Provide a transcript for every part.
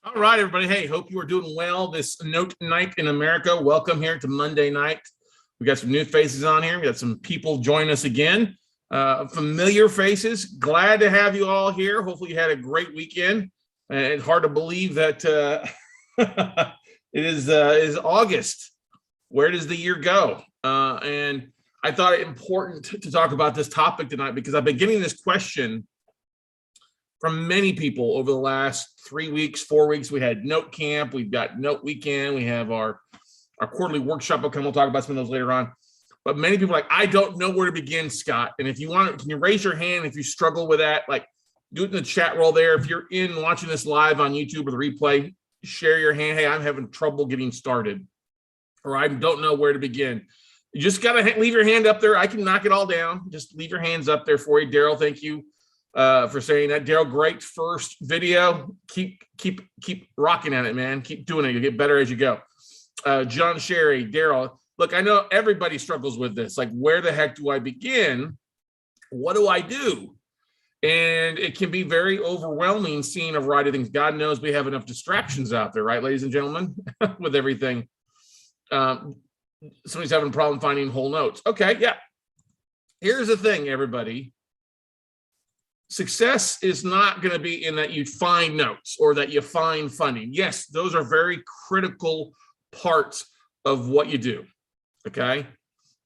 All right, everybody. Hey, hope you are doing well this Note Night in America. Welcome here to Monday night. We got some new faces on here. We got some people join us again. Familiar faces. Glad to have you all here. Hopefully you had a great weekend. It's hard to believe that it is August. Where does the year go? And I thought it important to talk about this topic tonight because I've been getting this question from many people over the last 3 weeks, 4 weeks. We had Note Camp, we've got Note Weekend, we have our quarterly workshop. Okay, we'll talk about some of those later on. But many people are like, I don't know where to begin, Scott. And if you want, can you raise your hand if you struggle with that? Like, do it in the chat roll there. If you're in watching this live on YouTube or the replay, share your hand. Hey, I'm having trouble getting started, or I don't know where to begin. You just got to leave your hand up there. I can knock it all down. Just leave your hands up there for you. Daryl, thank you for saying that. Daryl, great first video. Keep rocking at it, man. Keep doing it. You'll get better as you go. John Sherry, Daryl, look, I know everybody struggles with this. Like, where the heck do I begin? What do I do? And it can be very overwhelming seeing a variety of things. God knows we have enough distractions out there, right, ladies and gentlemen, with everything. Somebody's having a problem finding whole notes. Okay, yeah. Here's the thing, everybody. Success is not going to be in that you find notes or that you find funding. Yes, those are very critical parts of what you do, okay?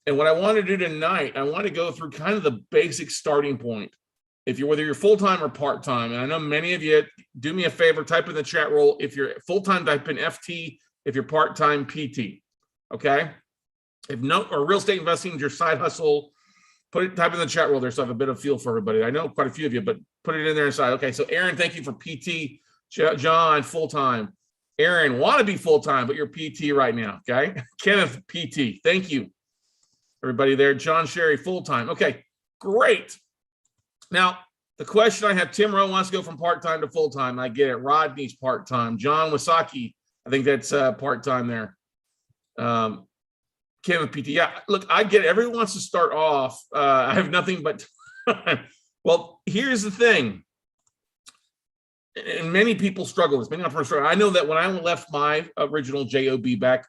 And what I want to do tonight, I want to go through kind of the basic starting point. If you're, whether you're full-time or part-time, and I know many of you, do me a favor, type in the chat roll. If you're full-time, type in FT. If you're part-time, PT, okay? If no, or real estate investing is your side hustle, type in the chat roll there so I have a bit of feel for everybody. I know quite a few of you, but put it in there inside. Okay, so Aaron, thank you for PT. John, full-time. Aaron, want to be full-time, but you're PT right now, okay? Kenneth, PT, thank you. Everybody there. John Sherry, full-time. Okay, great. Now, the question I have, Tim Rowe wants to go from part-time to full-time. I get it. Rodney's part-time. John Wasaki, I think that's part-time there. Kevin PT, yeah, look, I get it. Everyone wants to start off. I have nothing but time. Well, here's the thing. And many people struggle with this. Many entrepreneurs struggle. I know that when I left my original job back,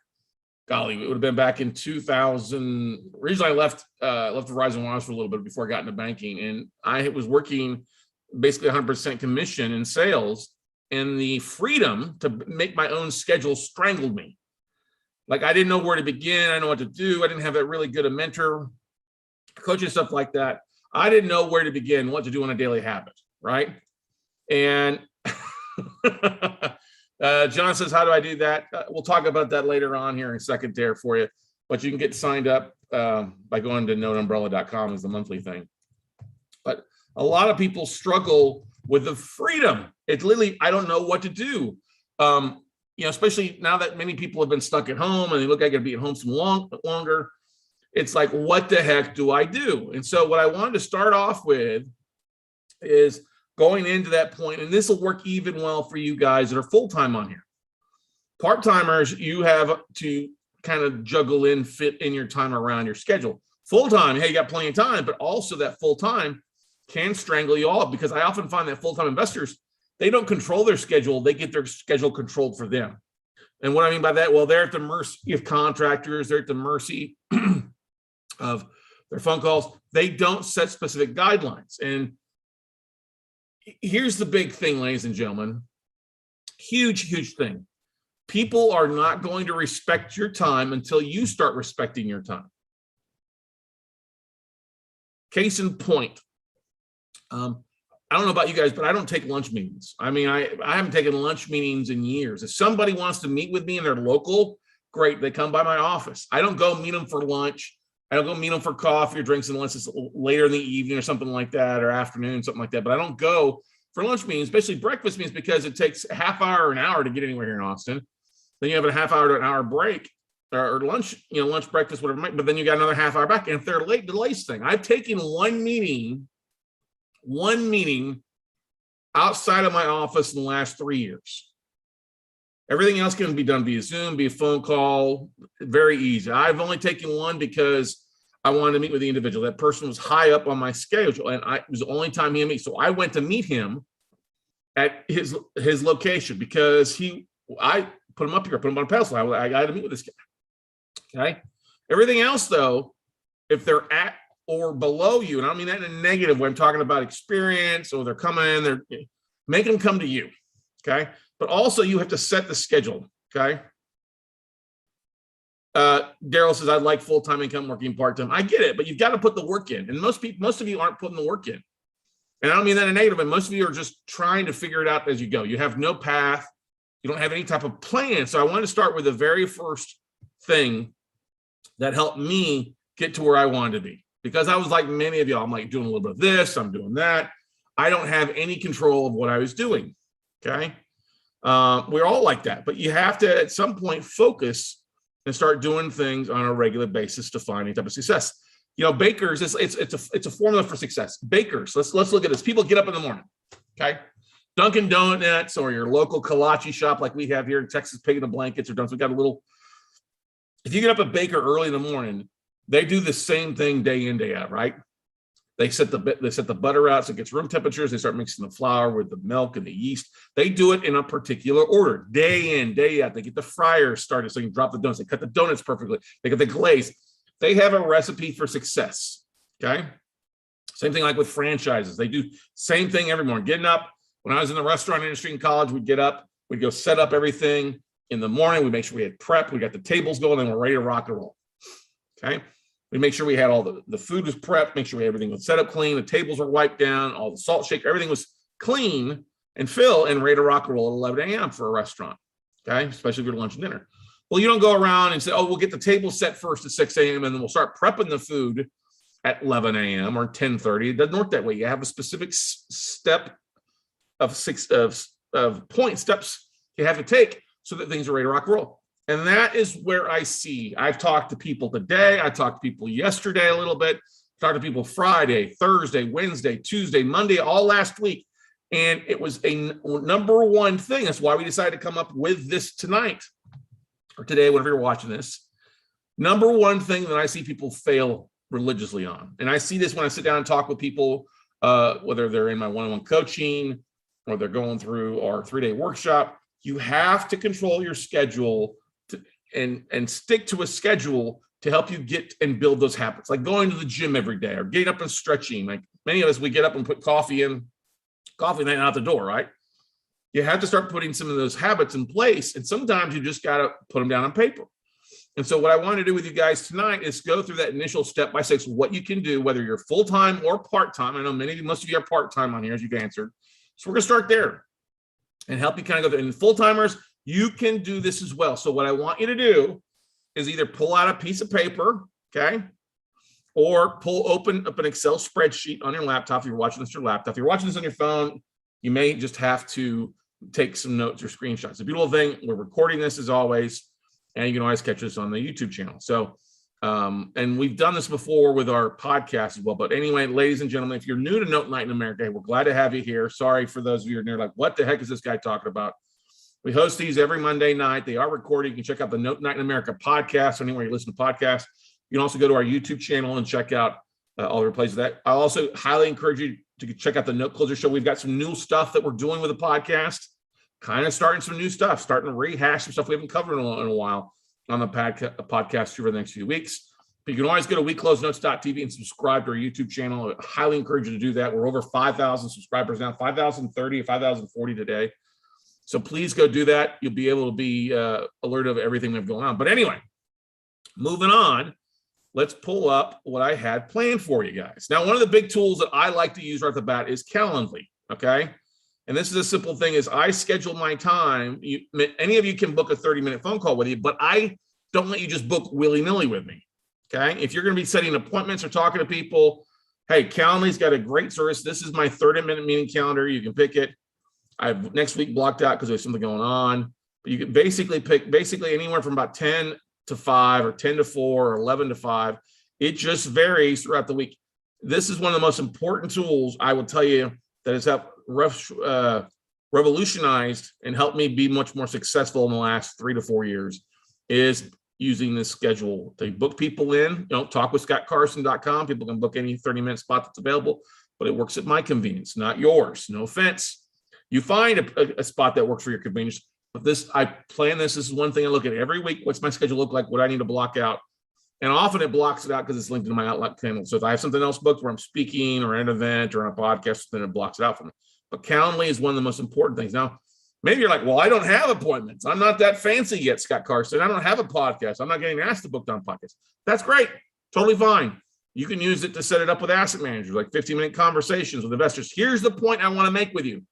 golly, it would have been back in 2000. Originally, I left Verizon Wireless for a little bit before I got into banking, and I was working basically 100% commission in sales, and the freedom to make my own schedule strangled me. Like, I didn't know where to begin. I didn't know what to do. I didn't have that really good a mentor, coach, and stuff like that. I didn't know where to begin, what to do on a daily habit, right? And John says, how do I do that? We'll talk about that later on here in a second there for you. But you can get signed up by going to noteumbrella.com is the monthly thing. But a lot of people struggle with the freedom. It's literally, I don't know what to do. You know, especially now that many people have been stuck at home and they look like they're going to be at home some longer. It's like, what the heck do I do? And so what I wanted to start off with is going into that point, and this will work even well for you guys that are full-time on here. Part-timers, you have to kind of juggle in, fit in your time around your schedule. Full-time, hey, you got plenty of time, but also that full-time can strangle you all, because I often find that full-time investors, they don't control their schedule. They get their schedule controlled for them. And what I mean by that, well, they're at the mercy of contractors. They're at the mercy of their phone calls. They don't set specific guidelines. And here's the big thing, ladies and gentlemen. Huge, huge thing. People are not going to respect your time until you start respecting your time. Case in point. I don't know about you guys, but I don't take lunch meetings. I mean, I haven't taken lunch meetings in years. If somebody wants to meet with me and they're local, great. They come by my office. I don't go meet them for lunch. I don't go meet them for coffee or drinks unless it's later in the evening or something like that, or afternoon, something like that. But I don't go for lunch meetings, especially breakfast meetings, because it takes a half hour or an hour to get anywhere here in Austin. Then you have a half hour to an hour break or lunch, lunch, breakfast, whatever. But then you got another half hour back. And if they're late, delays thing. I've taken one meeting outside of my office in the last 3 years. Everything else can be done via Zoom, via phone call, very easy. I've only taken one because I wanted to meet with the individual. That person was high up on my schedule, and it was the only time he and me. So I went to meet him, at his location because I put him up here, put him on a pedestal. I got to meet with this guy. Okay. Everything else, though, if they're at or below you, and I don't mean that in a negative way, I'm talking about experience, or they're coming, make them come to you. Okay. But also you have to set the schedule. Okay. Daryl says, I'd like full-time income working part-time. I get it, but you've got to put the work in. And most of you aren't putting the work in. And I don't mean that in a negative, but most of you are just trying to figure it out as you go. You have no path. You don't have any type of plan. So I want to start with the very first thing that helped me get to where I wanted to be. Because I was like many of y'all, I'm like doing a little bit of this, I'm doing that. I don't have any control of what I was doing. Okay. We're all like that, but you have to at some point focus and start doing things on a regular basis to find any type of success. You know, bakers, it's a formula for success. Bakers, let's look at this. People get up in the morning, okay? Dunkin' Donuts or your local kolache shop like we have here in Texas, Pig in the Blankets or Dunkin'. We got a little. If you get up a baker early in the morning, they do the same thing day in, day out, right? They set the butter out so it gets room temperatures. They start mixing the flour with the milk and the yeast. They do it in a particular order, day in, day out. They get the fryer started so you can drop the donuts. They cut the donuts perfectly. They get the glaze. They have a recipe for success, okay? Same thing like with franchises. They do same thing every morning. Getting up, when I was in the restaurant industry in college, we'd get up, we'd go set up everything in the morning. We'd make sure we had prep. We got the tables going, and we're ready to rock and roll, okay? We make sure we had all the food was prepped, make sure everything was set up clean, the tables were wiped down, all the salt shaker, everything was clean and filled and ready to rock and roll at 11 a.m. for a restaurant, okay? Especially if you're lunch and dinner. Well, you don't go around and say, oh, we'll get the table set first at 6 a.m. and then we'll start prepping the food at 11 a.m. or 10:30. It doesn't work that way. You have a specific step of steps you have to take so that things are ready to rock and roll. And that is where I've talked to people today. I talked to people yesterday a little bit, talked to people Friday, Thursday, Wednesday, Tuesday, Monday, all last week. And it was a number one thing. That's why we decided to come up with this tonight or today, whenever you're watching this. Number one thing that I see people fail religiously on. And I see this when I sit down and talk with people, whether they're in my one-on-one coaching or they're going through our 3-day workshop. You have to control your schedule and stick to a schedule to help you get and build those habits, like going to the gym every day or getting up and stretching. Like many of us, we get up and put coffee and then out the door, right? You have to start putting some of those habits in place. And sometimes you just got to put them down on paper. And so what I want to do with you guys tonight is go through that initial step by step, what you can do, whether you're full-time or part-time. I know most of you are part-time on here, as you've answered. So we're going to start there and help you kind of go there. And full-timers, you can do this as well. So what I want you to do is either pull out a piece of paper, okay, or open up an Excel spreadsheet on your laptop. If you're watching this on your laptop, if you're watching this on your phone, you may just have to take some notes or screenshots. The beautiful thing, we're recording this as always, and you can always catch us on the YouTube channel. So, and we've done this before with our podcast as well. But anyway, ladies and gentlemen, if you're new to Note Night in America, we're glad to have you here. Sorry for those of you who are near, like, what the heck is this guy talking about? We host these every Monday night. They are recorded. You can check out the Note Night in America podcast anywhere you listen to podcasts. You can also go to our YouTube channel and check out all the replays of that. I also highly encourage you to check out the Note Closer Show. We've got some new stuff that we're doing with the podcast, kind of starting some new stuff, starting to rehash some stuff we haven't covered in a while on the podcast over the next few weeks. But you can always go to WeCloseNotes.tv and subscribe to our YouTube channel. I highly encourage you to do that. We're over 5,000 subscribers now, 5,030 or 5,040 today. So please go do that. You'll be able to be alerted of everything that's going on. But anyway, moving on, let's pull up what I had planned for you guys. Now, one of the big tools that I like to use right off the bat is Calendly, okay? And this is a simple thing is I schedule my time. Any of you can book a 30-minute phone call with you, but I don't let you just book willy-nilly with me, okay? If you're going to be setting appointments or talking to people, hey, Calendly's got a great service. This is my 30-minute meeting calendar. You can pick it. I have next week blocked out because there's something going on. But you can basically pick anywhere from about 10 to 5 or 10 to 4 or 11 to 5. It just varies throughout the week. This is one of the most important tools I will tell you that has helped revolutionized and helped me be much more successful in the last 3 to 4 years is using this schedule. They book people in, talkwithscottcarson.com. People can book any 30-minute spot that's available, but it works at my convenience, not yours. No offense. You find a spot that works for your convenience. But I plan this. This is one thing I look at every week. What's my schedule look like? What I need to block out? And often it blocks it out because it's linked to my Outlook channel. So if I have something else booked where I'm speaking or an event or on a podcast, then it blocks it out for me. But Calendly is one of the most important things. Now, maybe you're like, well, I don't have appointments. I'm not that fancy yet, Scott Carson. I don't have a podcast. I'm not getting asked to book on podcasts. That's great. Totally fine. You can use it to set it up with asset managers, like 15-minute conversations with investors. Here's the point I want to make with you.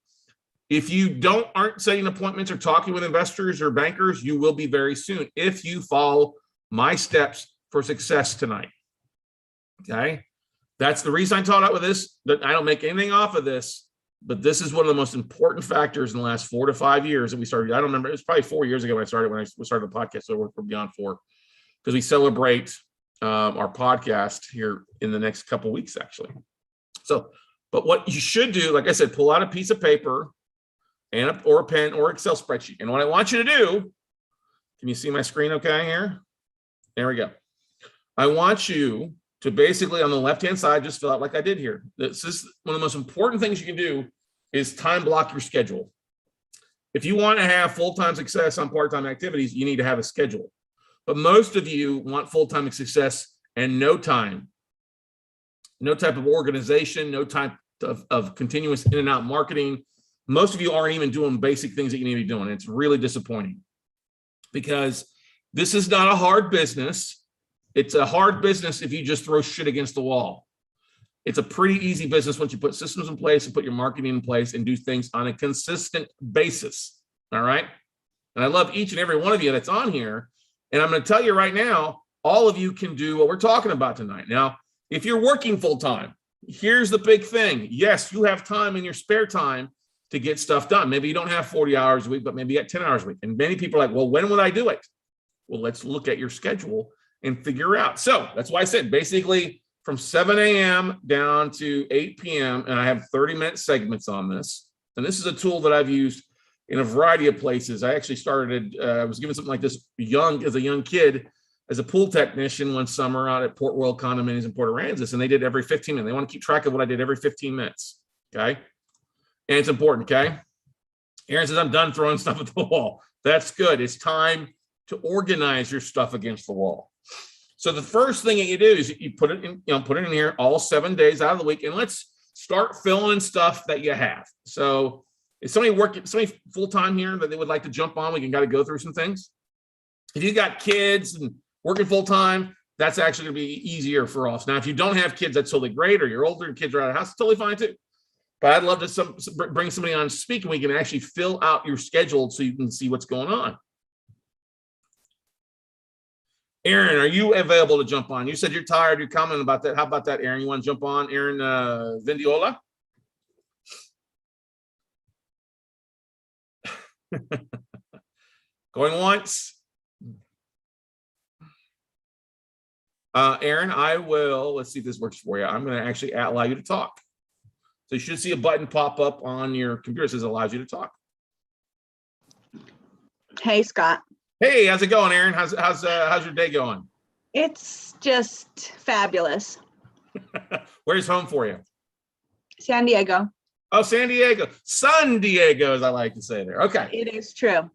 If you aren't setting appointments or talking with investors or bankers, you will be very soon if you follow my steps for success tonight. Okay. That's the reason I taught out with this, that I don't make anything off of this, but this is one of the most important factors in the last 4 to 5 years that we started. I don't remember. It was probably 4 years ago when I started the podcast. So we're beyond 4 because we celebrate our podcast here in the next couple of weeks, actually. So, but what you should do, like I said, pull out a piece of paper or a pen or Excel spreadsheet. And what I want you to do, can you see my screen okay here? There we go. I want you to basically on the left-hand side, just fill out like I did here. This is one of the most important things you can do is time block your schedule. If you want to have full-time success on part-time activities, you need to have a schedule. But most of you want full-time success and no time, no type of organization, no type of continuous in and out marketing. Most of you aren't even doing basic things that you need to be doing. It's really disappointing because this is not a hard business. It's a hard business if you just throw shit against the wall. It's a pretty easy business once you put systems in place and put your marketing in place and do things on a consistent basis. All right. And I love each and every one of you that's on here. And I'm going to tell you right now, all of you can do what we're talking about tonight. Now, if you're working full time, here's the big thing. Yes, you have time in your spare time to get stuff done. Maybe you don't have 40 hours a week, but maybe you got 10 hours a week. And many people are like, well, when would I do it? Well, let's look at your schedule and figure out. So that's why I said basically from 7 a.m. down to 8 p.m. And I have 30-minute segments on this. And this is a tool that I've used in a variety of places. I actually started, I was given something like this as a young kid, as a pool technician one summer out at Port Royal Condominiums in Port Aransas, and they did every 15 minutes. They want to keep track of what I did every 15 minutes, okay? And it's important, okay? Aaron says, I'm done throwing stuff at the wall. That's good. It's time to organize your stuff against the wall. So the first thing that you do is you put it in here all 7 days out of the week, and let's start filling stuff that you have. So is somebody full-time here that they would like to jump on? We can got to go through some things. If you got kids and working full-time, that's actually going to be easier for us. Now, if you don't have kids, that's totally great, or you're older and kids are out of the house, it's totally fine too. But I'd love to bring somebody on to speak, and we can actually fill out your schedule so you can see what's going on. Aaron, are you available to jump on? You said you're tired. You're commenting about that. How about that, Aaron? You want to jump on? Aaron Vindiola? Going once. Aaron, let's see if this works for you. I'm going to actually allow you to talk. So you should see a button pop up on your computer that says allows you to talk. Hey, Scott. Hey, how's it going, Aaron? How's your day going? It's just fabulous. Where's home for you? San Diego. Oh, San Diego. San Diego, as I like to say there. Okay. It is true.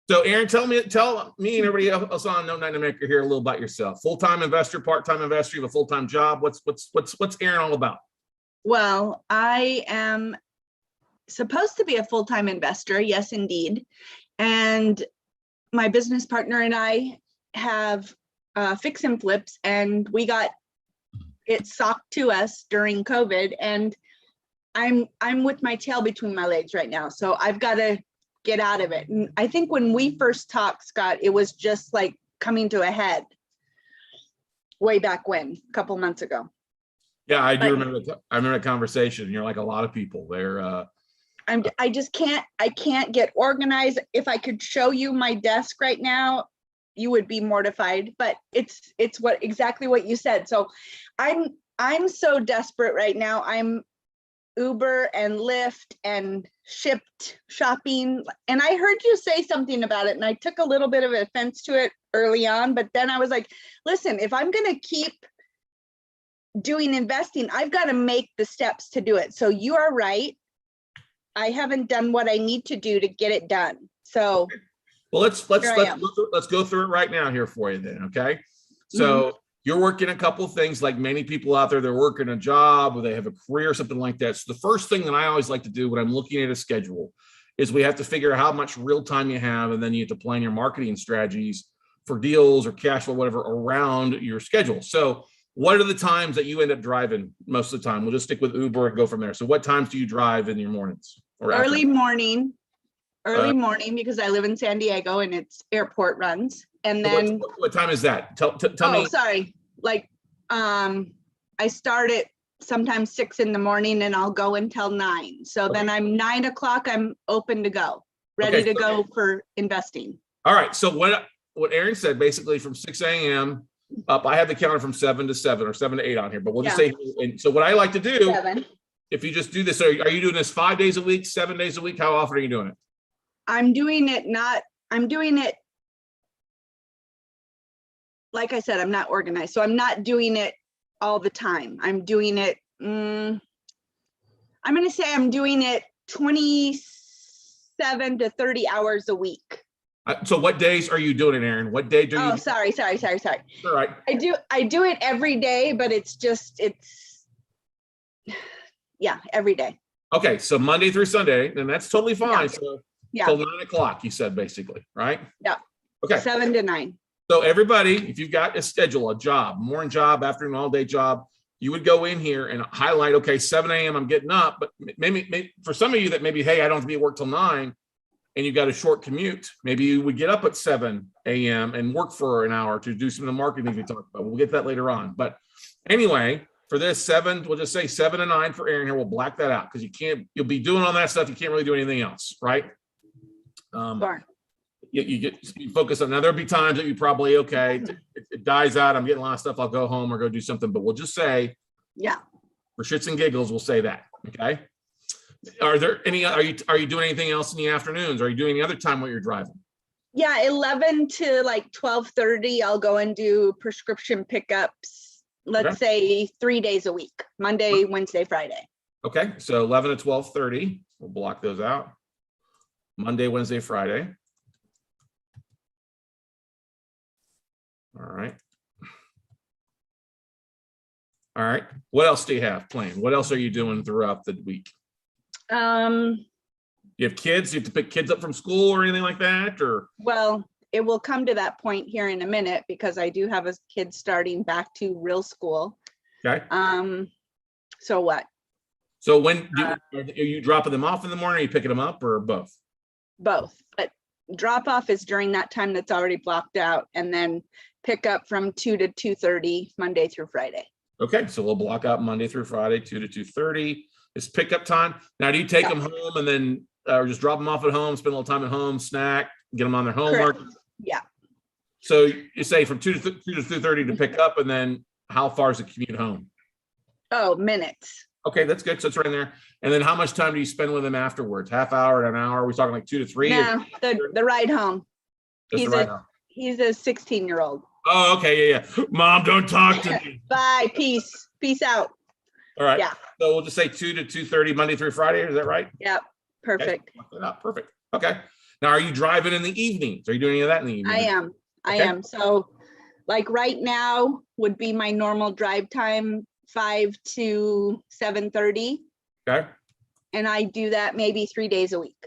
So, Aaron, tell me and everybody else on No Night in America here a little about yourself. Full-time investor, part-time investor, you have a full-time job. What's Aaron all about? Well, I am supposed to be a full-time investor. Yes, indeed. And my business partner and I have fix and flips, and we got it socked to us during COVID. And I'm with my tail between my legs right now. So I've got to get out of it. And I think when we first talked, Scott, it was just like coming to a head way back when, a couple months ago. Yeah, I do remember. I remember that conversation. You're like a lot of people there. I can't get organized. If I could show you my desk right now, you would be mortified, but it's exactly what you said. So I'm so desperate right now. I'm Uber and Lyft and Shipped shopping. And I heard you say something about it, and I took a little bit of offense to it early on, but then I was like, listen, if I'm going to keep doing investing, I've got to make the steps to do it. So you are right. I haven't done what I need to do to get it done. So Well, let's Here I am. go through it right now here for you then. Okay. So you're working a couple of things like many people out there, they're working a job or they have a career, something like that. So the first thing that I always like to do when I'm looking at a schedule is we have to figure out how much real time you have, and then you have to plan your marketing strategies for deals or cash flow, whatever, around your schedule. So what are the times that you end up driving most of the time? We'll just stick with Uber and go from there. So what times do you drive in your mornings or early afternoon? morning, because I live in San Diego and it's airport runs. And So then, what time is that? Tell oh, me. sorry. Like, I start at sometimes 6 in the morning and I'll go until 9. So then I'm 9 o'clock, I'm open to go, ready Okay, to go for investing. All right. So what Aaron said, basically from 6 a.m. up, I have the counter from 7 to 7 or 7 to 8 on here, but we'll just say, and so what I like to do, 7. if you just do this, are you doing this 5 days a week, 7 days a week? How often are you doing it? I'm doing it, like I said, I'm not organized. So I'm not doing it all the time. I'm doing it, I'm going to say I'm doing it 27 to 30 hours a week. So what days are you doing it, Aaron? What day do you? Oh, sorry. All right. I do it every day, but it's yeah, every day. Okay. So Monday through Sunday, and that's totally fine. Yeah. So Yeah. till 9 o'clock, you said basically, right? Yeah. Okay. 7 to 9. So everybody, if you've got a schedule, a job, morning job, afternoon, all day job, you would go in here and highlight, okay, 7 a.m. I'm getting up, but maybe for some of you that maybe, hey, I don't have to be at work till 9 and you've got a short commute. Maybe you would get up at 7 a.m. and work for an hour to do some of the marketing we talked about. We'll get that later on. But anyway, for this 7, we'll just say 7 to 9 for Aaron here. We'll black that out because you'll be doing all that stuff. You can't really do anything else, right? Sure. You focus on. Now there'll be times that you probably, okay, it dies out, I'm getting a lot of stuff, I'll go home or go do something, but we'll just say, yeah, for shits and giggles, we'll say that. Okay. Are there any, are you doing anything else in the afternoons? Are you doing any other time while you're driving? Yeah, 11 to like 12:30, I'll go and do prescription pickups, let's say 3 days a week, Monday, Wednesday, Friday. Okay, so 11 to 12:30, we'll block those out. Monday, Wednesday, Friday. All right. All right. What else do you have planned? What else are you doing throughout the week? You have kids? You have to pick kids up from school or anything like that? Or well, it will come to that point here in a minute because I do have a kid starting back to real school. Okay. So what? So when are you dropping them off in the morning? Or are you picking them up or both? Both, but drop off is during that time that's already blocked out, and then pick up from 2 to 2:30 Monday through Friday. Okay, so we'll block out Monday through Friday, 2 to 2:30. It's pickup time. Now, do you take them home and then or just drop them off at home, spend a little time at home, snack, get them on their homework? Correct. Yeah. So you say from 2 to 2:30 to pick up, and then how far is the commute home? Oh, minutes. Okay, that's good. So it's right in there. And then how much time do you spend with them afterwards? Half hour to an hour? Are we talking like 2 to 3? No, the ride home. Just the ride home. He's a 16-year-old. Oh, okay. Yeah. Mom, don't talk to me. Bye. Peace out. All right. Yeah. So we'll just say 2 to 2:30 Monday through Friday. Is that right? Yep. Perfect. Okay. Perfect. Okay. Now, are you driving in the evenings? Are you doing any of that in the evenings? I am. So like right now would be my normal drive time, 5 to 7:30. Okay. And I do that maybe 3 days a week.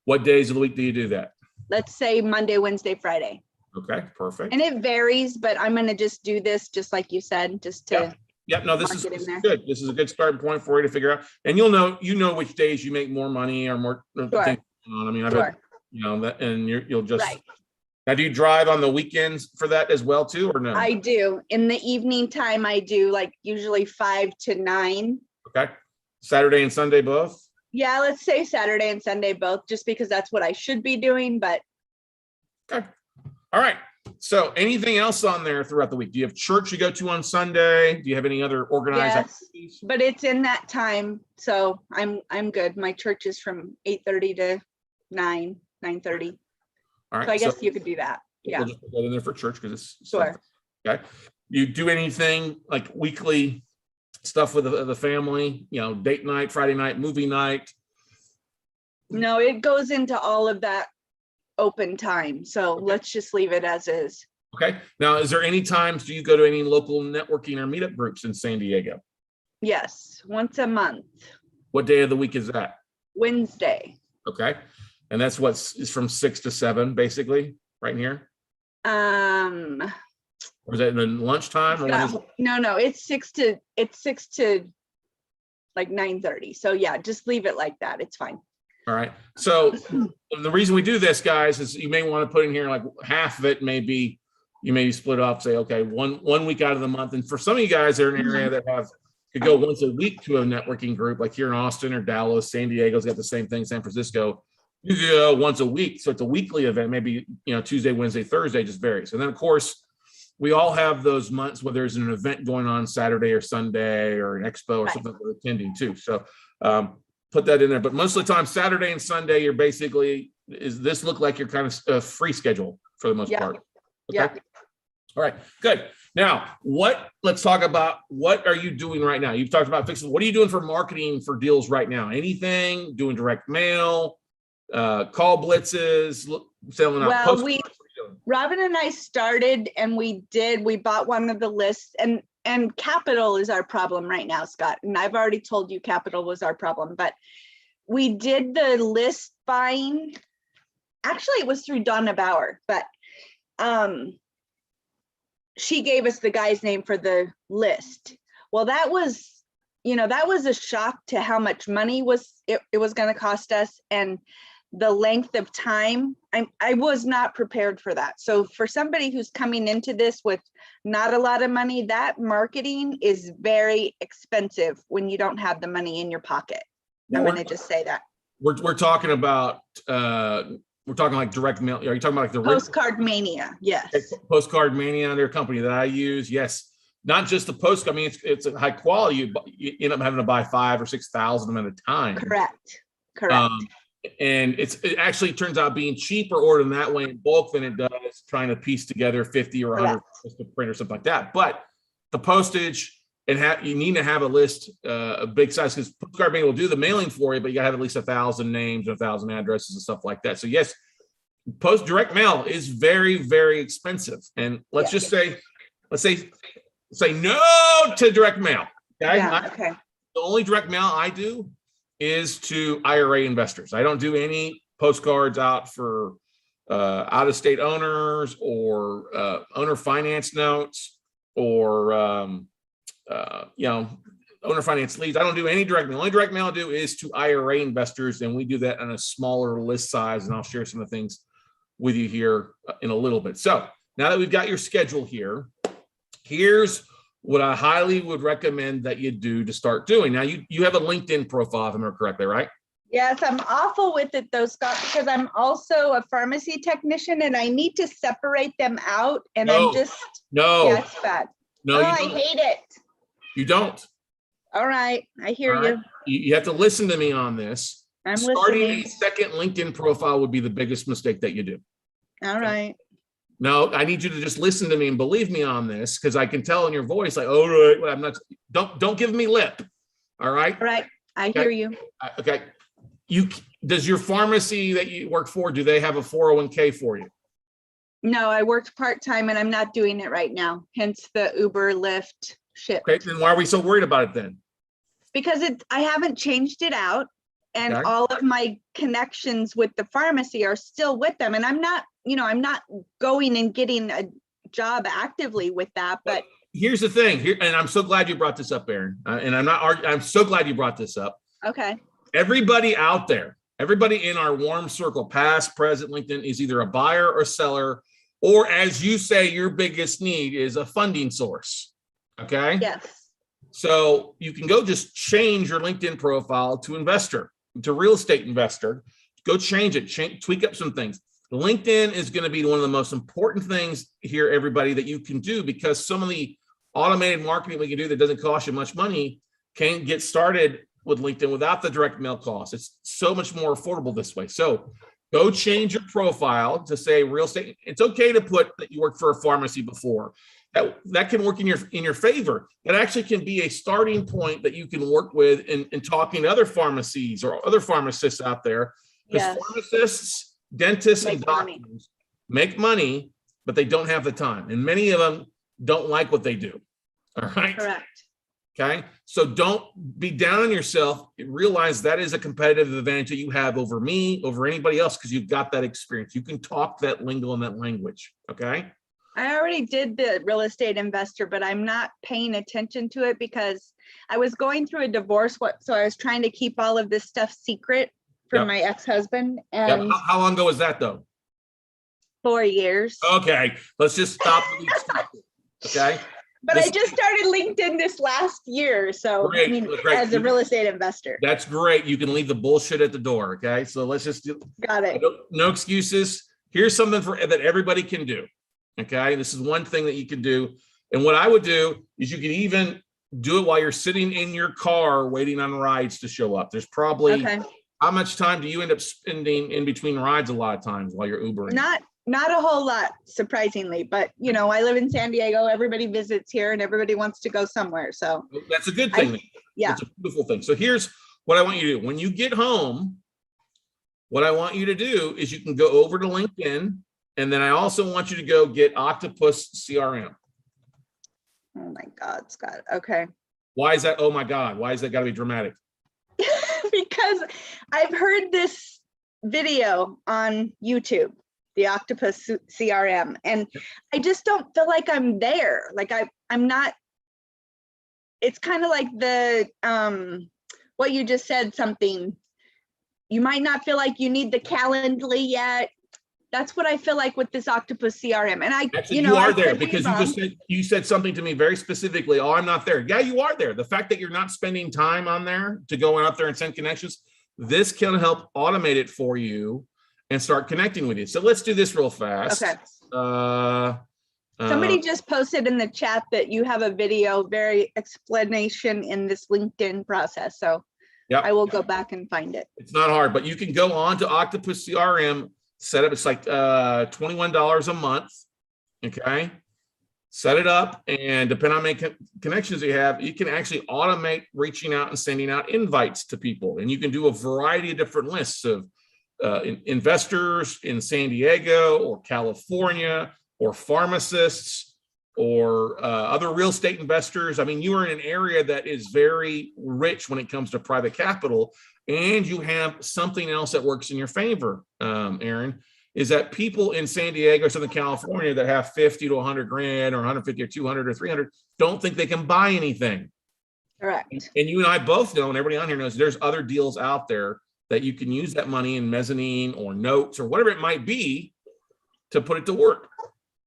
What days of the week do you do that? Let's say Monday, Wednesday, Friday. Okay, perfect. And it varies, but I'm going to just do this just like you said, just to no, this is good. This is a good starting point for you to figure out. And you'll know which days you make more money or more things going on. I mean, and you'll just Now, do you drive on the weekends for that as well too, or no? I do. In the evening time, I do like usually 5 to 9. Okay. Saturday and Sunday both? Yeah, let's say Saturday and Sunday both, just because that's what I should be doing, but. Okay. All right. So anything else on there throughout the week? Do you have church you go to on Sunday? Do you have any other organized activities? But it's in that time. So I'm good. My church is from 8:30 to 9:30. All right. So I guess you could do that. Yeah. We'll just put that in there for church because it's sure. Okay. You do anything like weekly stuff with the family, date night, Friday night, movie night, No, it goes into all of that open time. So let's just leave it as is. Okay. Now, is there any times do you go to any local networking or meetup groups in San Diego? Yes, once a month, What day of the week is that? Wednesday. Okay. And that's is from 6 to 7, basically, right in here? Or is that in lunchtime? Or when is it? No, it's 6 to like 9:30. So yeah, just leave it like that. It's fine. All right. So the reason we do this, guys, is you may want to put in here like half of it, maybe you maybe split off, say, okay, one week out of the month. And for some of you guys that are in an area that could go once a week to a networking group, like here in Austin or Dallas, San Diego's got the same thing, San Francisco, you go once a week. So it's a weekly event, maybe, Tuesday, Wednesday, Thursday, just varies. And then of course, we all have those months where there's an event going on Saturday or Sunday or an expo or something we're attending too. So put that in there. But most of the time, Saturday and Sunday, you're basically, this look like your kind of free schedule for the most part? Okay. Yeah. All right, good. Now, let's talk about what are you doing right now? You've talked about fixing, what are you doing for marketing for deals right now? Anything, doing direct mail, call blitzes, selling out postcards? Robin and I started and we bought one of the lists, and capital is our problem right now, Scott. And I've already told you capital was our problem, but we did the list buying. Actually, it was through Donna Bauer, but she gave us the guy's name for the list. Well, that was a shock to how much money it was going to cost us, and the length of time. I was not prepared for that. So for somebody who's coming into this with not a lot of money, that marketing is very expensive when you don't have the money in your pocket. I'm going to just say that. We're talking about we're talking like direct mail. Are you talking about like the Postcard Mania? Yes. Postcard Mania, their company that I use. Yes. Not just the postcard. I mean, it's a high quality. You end up having to buy 5,000 or 6,000 at a time. Correct. And it actually turns out being cheaper ordering that way in bulk than it does trying to piece together 50 or 100 to print or something like that. But the postage and you need to have a list, a big size, because Postcard Mania will do the mailing for you, but you gotta have at least 1,000 names, 1,000 addresses and stuff like that. So yes, direct mail is very, very expensive. And let's say no to direct mail. Okay. Okay. The only direct mail I do is to IRA investors. I don't do any postcards out for out-of-state owners or owner finance notes or owner finance leads. I don't do any direct mail. The only direct mail I do is to IRA investors, and we do that on a smaller list size. And I'll share some of the things with you here in a little bit. So now that we've got your schedule here, here's what I highly would recommend that you do to start doing. Now, you have a LinkedIn profile, if I remember correctly, right? Yes, I'm awful with it though, Scott, because I'm also a pharmacy technician and I need to separate them out. And it's bad. I hate it. You don't. All right, I hear you. You have to listen to me on this. I'm Starting listening. a second LinkedIn profile would be the biggest mistake that you do. All right. No, I need you to just listen to me and believe me on this, because I can tell in your voice, like, all right, well, I'm not. Don't give me lip. All right. All right. I hear you. Okay. Does your pharmacy that you work for, do they have a 401k for you? No, I worked part-time and I'm not doing it right now. Hence the Uber, Lyft, Shipt. Okay. Then why are we so worried about it then? Because I haven't changed it out, and all of my connections with the pharmacy are still with them. And I'm not going and getting a job actively with that. But here's the thing here, and I'm so glad you brought this up, Erin. And I'm so glad you brought this up. Okay. Everybody out there, everybody in our warm circle, past, present, LinkedIn, is either a buyer or seller, or as you say, your biggest need is a funding source. Okay. Yes. So you can go just change your LinkedIn profile to investor, to real estate investor. Go change it, tweak up some things. LinkedIn is going to be one of the most important things here, everybody, that you can do, because some of the automated marketing we can do that doesn't cost you much money can get started with LinkedIn without the direct mail cost. It's so much more affordable this way. So go change your profile to say real estate. It's okay to put that you worked for a pharmacy before. That can work in your favor. That actually can be a starting point that you can work with in talking to other pharmacies or other pharmacists out there Because Yes. pharmacists, dentists, and Make money. doctors make money, but they don't have the time. And many of them don't like what they do. All right. Correct. Okay. So don't be down on yourself. Realize that is a competitive advantage that you have over me, over anybody else, because you've got that experience. You can talk that lingo and that language. Okay. I already did the real estate investor, but I'm not paying attention to it because I was going through a divorce. So I was trying to keep all of this stuff secret from Yep. my ex-husband, Yep. and How long ago was that though? 4 years. Okay. Let's just stop. Okay. But This- I just started LinkedIn this last year. So Great, I mean, great. as a real estate investor. That's great. You can leave the bullshit at the door. Okay. So let's just do Got it. no excuses. Here's something that everybody can do. Okay. This is one thing that you can do. And what I would do is you can even do it while you're sitting in your car waiting on rides to show up. There's probably, Okay. how much time do you end up spending in between rides a lot of times while you're Ubering? Not a whole lot, surprisingly, but you know, I live in San Diego. Everybody visits here and everybody wants to go somewhere. So That's a good thing. yeah. It's a beautiful thing. So here's what I want you to do. When you get home, what I want you to do is you can go over to LinkedIn, and then I also want you to go get Octopus CRM. Oh my God, Scott. Okay. Why is that? Oh my God. Why is that got to be dramatic? Because I've heard this video on YouTube, the Octopus CRM, and I just don't feel like I'm there. Like I'm not. It's kind of like the what you just said, something. You might not feel like you need the Calendly yet. That's what I feel like with this Octopus CRM. And Actually, you know, you are I there could be because wrong. you said something to me very specifically. Oh, I'm not there. Yeah, you are there. The fact that you're not spending time on there to go out there and send connections, this can help automate it for you and start connecting with you. So let's do this real fast. Okay. Uh, Somebody just posted in the chat that you have a video, very explanation in this LinkedIn process. So Yep. I will go back and find it. It's not hard, but you can go on to Octopus CRM, set up. It's like $21 a month. Okay. Set it up, and depending on how many connections you have, you can actually automate reaching out and sending out invites to people. And you can do a variety of different lists of investors in San Diego or California, or pharmacists, or other real estate investors. I mean, you are in an area that is very rich when it comes to private capital, and you have something else that works in your favor, Aaron, is that people in San Diego, Southern California that have 50 to 100 grand or 150 or 200 or 300 don't think they can buy anything. Correct. And you and I both know, and everybody on here knows, there's other deals out there that you can use that money in mezzanine or notes or whatever it might be to put it to work.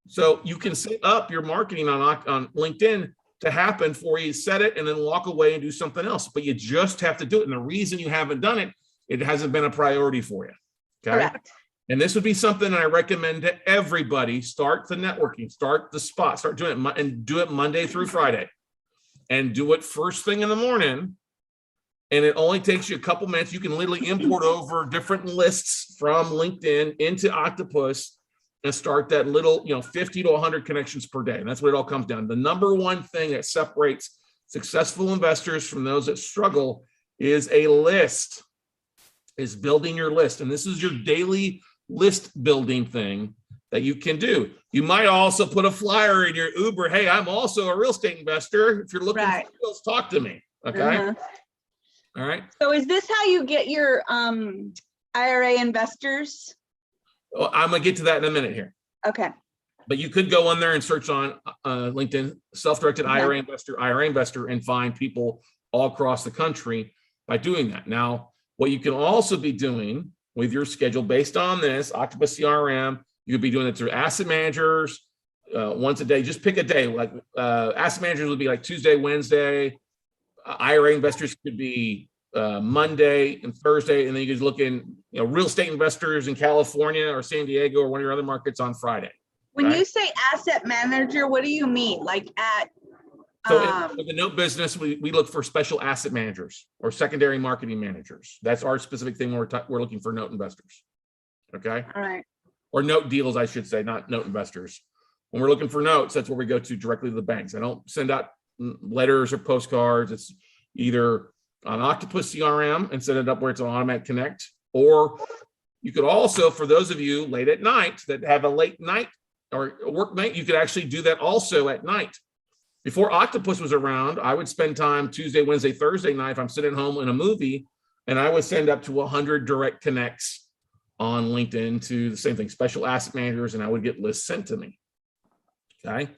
So you can set up your marketing on LinkedIn to happen for you, set it, and then walk away and do something else. But you just have to do it. And the reason you haven't done it, it hasn't been a priority for you. Okay. Correct. And this would be something I recommend to everybody. Start the networking, start the spot, start doing it, and do it Monday through Friday. And do it first thing in the morning. And it only takes you a couple minutes. You can literally import over different lists from LinkedIn into Octopus and start that little, 50 to 100 connections per day. And that's what it all comes down. The number one thing that separates successful investors from those that struggle is a list, is building your list. And this is your daily list building thing that you can do. You might also put a flyer in your Uber. Hey, I'm also a real estate investor. If you're looking for deals, talk to me. Okay. All right. So is this how you get your IRA investors? Well, I'm going to get to that in a minute here. Okay. But you could go on there and search on LinkedIn, self-directed IRA investor, and find people all across the country by doing that. Now, what you can also be doing with your schedule based on this Octopus CRM, you could be doing it through asset managers once a day. Just pick a day. Like asset managers would be like Tuesday, Wednesday. IRA investors could be Monday and Thursday, and then you can look in, real estate investors in California or San Diego or one of your other markets on Friday. When you say asset manager, what do you mean? Like at So in the note business, we look for special asset managers or secondary marketing managers. That's our specific thing when we're looking for note investors. Okay. All right. Or note deals, I should say, not note investors. When we're looking for notes, that's where we go to directly to the banks. I don't send out letters or postcards. It's either on Octopus CRM and set it up where it's an automatic connect, or you could also, for those of you late at night that have a late night or work night, you could actually do that also at night. Before Octopus was around, I would spend time Tuesday, Wednesday, Thursday night if I'm sitting home in a movie, and I would send up to 100 direct connects on LinkedIn to the same thing, special asset managers, and I would get lists sent to me. Okay.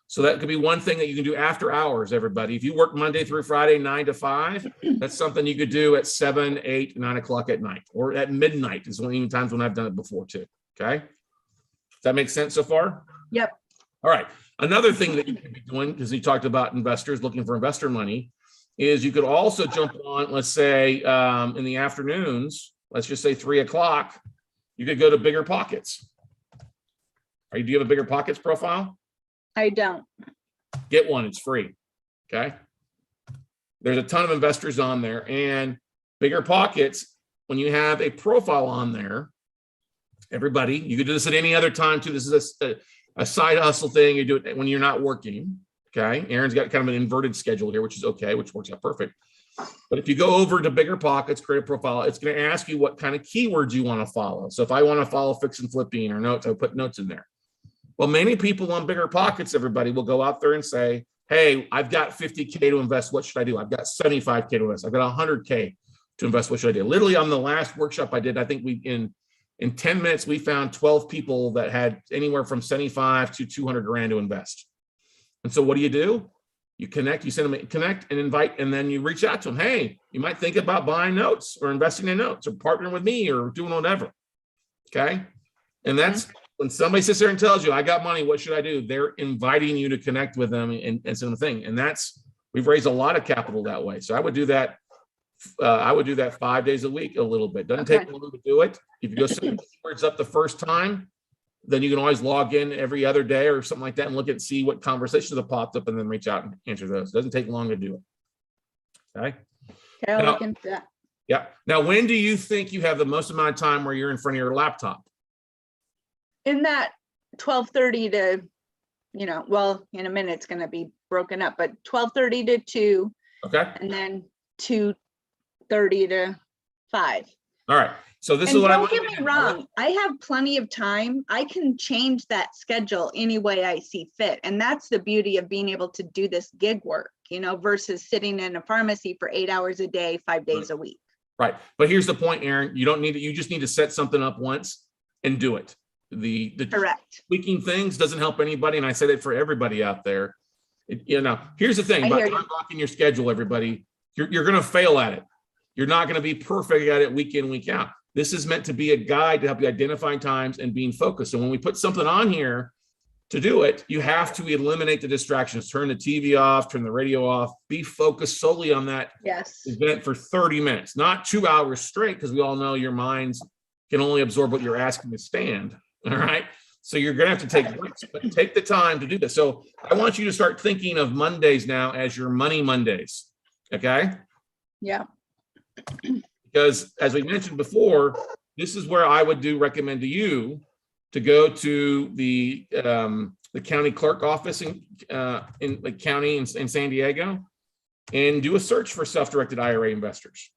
So that could be one thing that you can do after hours, everybody. If you work Monday through Friday, 9 to 5, that's something you could do at 7, 8, 9 o'clock at night, or at midnight is one even times when I've done it before too. Okay. Does that make sense so far? Yep. All right. Another thing that you could be doing, because you talked about investors looking for investor money, is you could also jump on, let's say in the afternoons, let's just say 3 o'clock, you could go to Bigger Pockets. Do you have a Bigger Pockets profile? I don't. Get one, it's free. Okay. There's a ton of investors on there, and Bigger Pockets, when you have a profile on there, everybody, you could do this at any other time too. This is a side hustle thing. You do it when you're not working. Okay. Aaron's got kind of an inverted schedule here, which is okay, which works out perfect. But if you go over to Bigger Pockets, create a profile, it's going to ask you what kind of keywords you want to follow. So if I want to follow fix and flipping or notes, I'll put notes in there. Well, many people on Bigger Pockets, everybody will go out there and say, hey, I've got 50K to invest. What should I do? I've got 75K to invest. I've got 100K to invest. What should I do? Literally on the last workshop I did, I think in 10 minutes, we found 12 people that had anywhere from 75 to 200 grand to invest. And so what do? You connect, you send them a connect and invite, and then you reach out to them. Hey, you might think about buying notes or investing in notes or partnering with me or doing whatever. Okay. And that's when somebody sits there and tells you, I got money, what should I do? They're inviting you to connect with them and send them a thing. And we've raised a lot of capital that way. So I would do that. I would do that 5 days a week, a little bit. Doesn't take long to do it. If you go set words up the first time, then you can always log in every other day or something like that and look at see what conversations have popped up and then reach out and answer those. It doesn't take long to do it. Okay. Okay, I'll look into that. Yeah. Now, when do you think you have the most amount of time where you're in front of your laptop? In that 12:30 to, well, in a minute it's going to be broken up, but 12:30 to 2. Okay. And then 2:30 to 5. All right. So this is what I want. Don't get me wrong. I have plenty of time. I can change that schedule any way I see fit. And that's the beauty of being able to do this gig work, versus sitting in a pharmacy for 8 hours a day, 5 days a week. Right. But here's the point, Aaron. You don't need it. You just need to set something up once and do it. The correct tweaking things doesn't help anybody. And I say that for everybody out there. Here's the thing about blocking your schedule, everybody. You're going to fail at it. You're not going to be perfect at it week in, week out. This is meant to be a guide to help you identify times and being focused. So when we put something on here to do it, you have to eliminate the distractions, turn the TV off, turn the radio off, be focused solely on that event for 30 minutes, not 2 hours straight, because we all know your minds can only absorb what you're asking to stand. All right. So you're going to have to take breaks, but take the time to do this. So I want you to start thinking of Mondays now as your money Mondays. Okay. Yeah. Because as we mentioned before, this is where I would recommend to you to go to the county clerk office in the county in San Diego and do a search for self-directed IRA investors.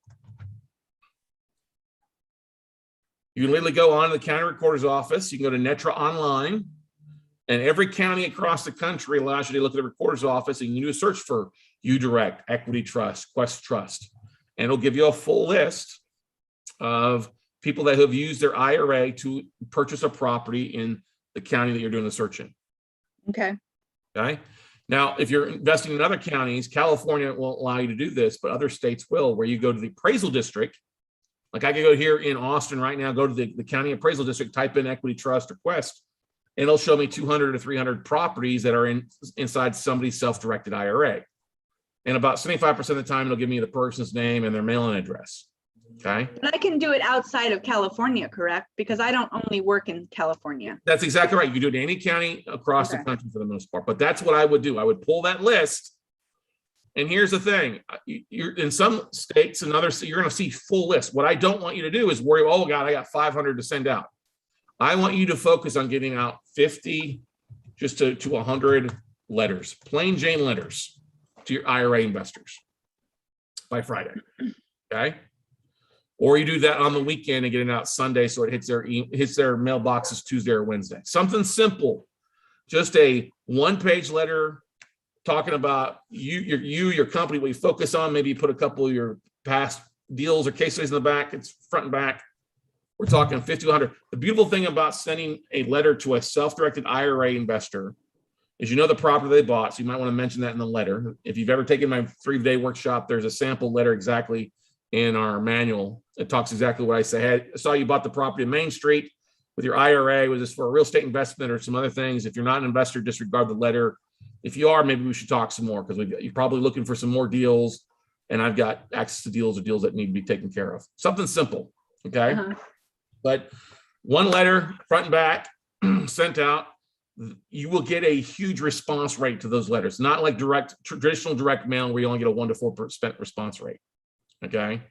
You can literally go on to the county recorder's office. You can go to Netra Online, and every county across the country allows you to look at the recorder's office, and you can do a search for UDirect, Equity Trust, Quest Trust. And it'll give you a full list of people that have used their IRA to purchase a property in the county that you're doing the search in. Okay. Okay. Now, if you're investing in other counties, California won't allow you to do this, but other states will, where you go to the appraisal district. Like I could go here in Austin right now, go to the county appraisal district, type in Equity Trust or Quest, and it'll show me 200 to 300 properties that are inside somebody's self-directed IRA. And about 75% of the time, it'll give me the person's name and their mailing address. Okay. But I can do it outside of California, correct? Because I don't only work in California. That's exactly right. You can do it in any county across the country for the most part. But that's what I would do. I would pull that list. And here's the thing. You're in some states and others, you're going to see full lists. What I don't want you to do is worry, oh, God, I got 500 to send out. I want you to focus on getting out 50 just to 100 letters, plain Jane letters, to your IRA investors by Friday. Okay. Or you do that on the weekend and get it out Sunday so it hits their mailboxes Tuesday or Wednesday. Something simple, just a one-page letter talking about your company, what you focus on. Maybe you put a couple of your past deals or case studies in the back. It's front and back. We're talking 50 to 100. The beautiful thing about sending a letter to a self-directed IRA investor is the property they bought. So you might want to mention that in the letter. If you've ever taken my 3-day workshop, there's a sample letter exactly in our manual. It talks exactly what I say. Hey, I saw you bought the property in Main Street with your IRA. Was this for a real estate investment or some other things? If you're not an investor, disregard the letter. If you are, maybe we should talk some more because you're probably looking for some more deals, and I've got access to deals or deals that need to be taken care of. Something simple, okay? But one letter, front and back, sent out. You will get a huge response rate to those letters. Not like traditional direct mail where you only get a 1 to 4% response rate. Okay.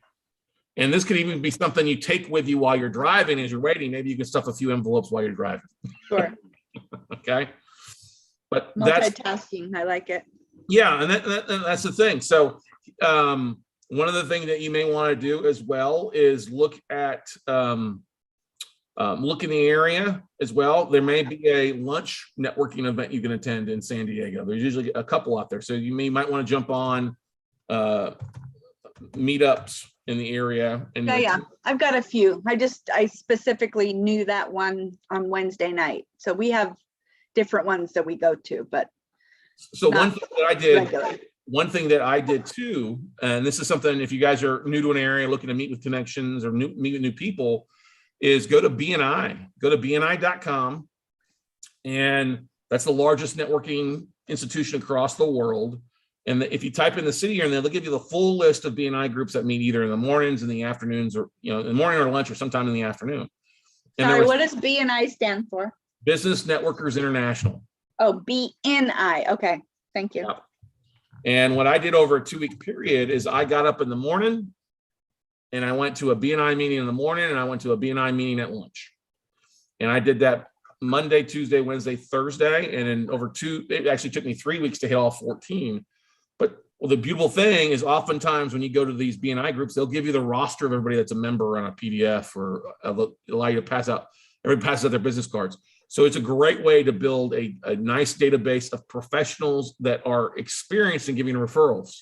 And this could even be something you take with you while you're driving as you're waiting. Maybe you can stuff a few envelopes while you're driving. Sure. Okay. But multitasking, I like it. Yeah. And that's the thing. So one of the things that you may want to do as well is look at look in the area as well. There may be a lunch networking event you can attend in San Diego. There's usually a couple out there. So you might want to jump on meetups in the area. And yeah, I've got a few. I specifically knew that one on Wednesday night. So we have different ones that we go to, but so one thing that I did too, and this is something, if you guys are new to an area looking to meet with connections or meet with new people, is go to BNI. Go to BNI.com, and that's the largest networking institution across the world. And if you type in the city here, and they'll give you the full list of BNI groups that meet either in the mornings, in the afternoons, or in the morning or lunch, or sometime in the afternoon. And sorry, what does BNI stand for? Business Networkers International. Oh, BNI. Okay, thank you. Yeah. And what I did over a 2-week period is I got up in the morning and I went to a BNI meeting in the morning and I went to a BNI meeting at lunch. And I did that Monday, Tuesday, Wednesday, Thursday. And then it actually took me 3 weeks to hit all 14. But the beautiful thing is oftentimes when you go to these BNI groups, they'll give you the roster of everybody that's a member on a PDF or allow you to pass out. Everybody passes out their business cards. So it's a great way to build a nice database of professionals that are experienced in giving referrals.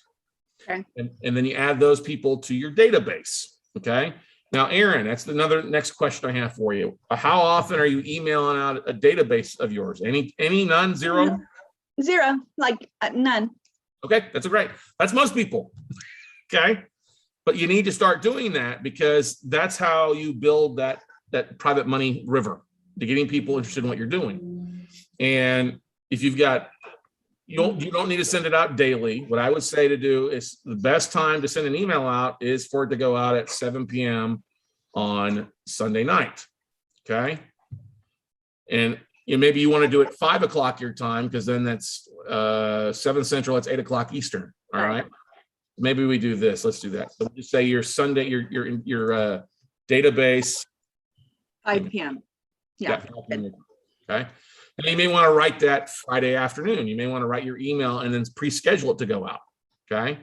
Okay. And then you add those people to your database. Okay. Now, Aaron, that's another next question I have for you. How often are you emailing out a database of yours? Any, none, zero? Zero, like none. Okay, that's great. That's most people. Okay. But you need to start doing that because that's how you build that private money river to getting people interested in what you're doing. And if you've got, you don't need to send it out daily. What I would say to do is the best time to send an email out is for it to go out at 7 p.m. on Sunday night. Okay. And maybe you want to do it 5 o'clock your time, because then that's 7 Central, that's 8 o'clock Eastern. All right. Maybe we do this. Let's do that. So we'll just say your Sunday, your database. 5 p.m. Yeah. Okay. And you may want to write that Friday afternoon. You may want to write your email and then pre-schedule it to go out. Okay.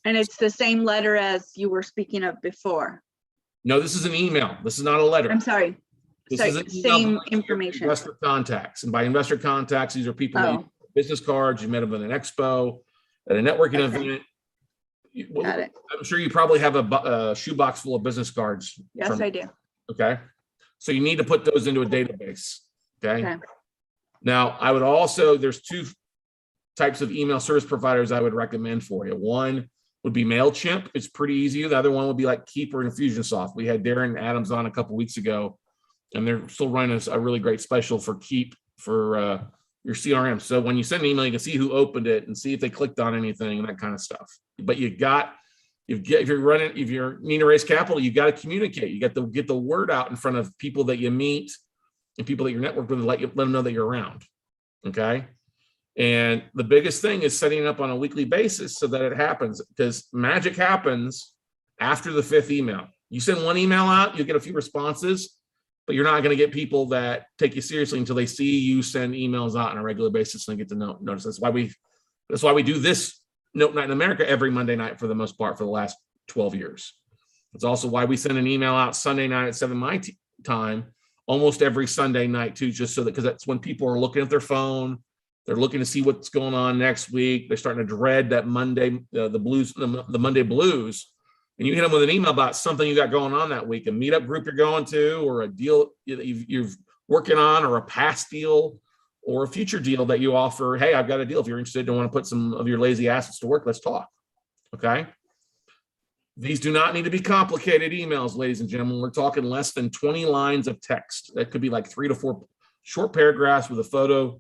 And it's the same letter as you were speaking of before. No, this is an email. This is not a letter. I'm sorry. This is an same information. Investor contacts. And by investor contacts, these are people that you business cards, you met them at an expo, at a networking event. Got it. I'm sure you probably have a shoebox full of business cards. Yes, I do. Okay. So you need to put those into a database. Okay. Now, I would also, there's 2 types of email service providers I would recommend for you. One would be MailChimp. It's pretty easy. The other one would be like Keep or Infusionsoft. We had Darren Adams on a couple of weeks ago, and they're still running a really great special for Keep for your CRM. So when you send an email, you can see who opened it and see if they clicked on anything and that kind of stuff. But if you need to raise capital, you got to communicate. You got to get the word out in front of people that you meet and people that you're networked with, let them know that you're around. Okay. And the biggest thing is setting it up on a weekly basis so that it happens, because magic happens after the 5th email. You send one email out, you get a few responses, but you're not going to get people that take you seriously until they see you send emails out on a regular basis and they get to notice. That's why we do this Note Night in America every Monday night for the most part for the last 12 years. It's also why we send an email out Sunday night at 7 time, almost every Sunday night too, just so that, because that's when people are looking at their phone, they're looking to see what's going on next week. They're starting to dread that Monday, the Monday blues. And you hit them with an email about something you got going on that week, a meetup group you're going to, or a deal you're working on, or a past deal, or a future deal that you offer. Hey, I've got a deal. If you're interested and want to put some of your lazy assets to work, let's talk. Okay. These do not need to be complicated emails, ladies and gentlemen. We're talking less than 20 lines of text. That could be like 3 to 4 short paragraphs with a photo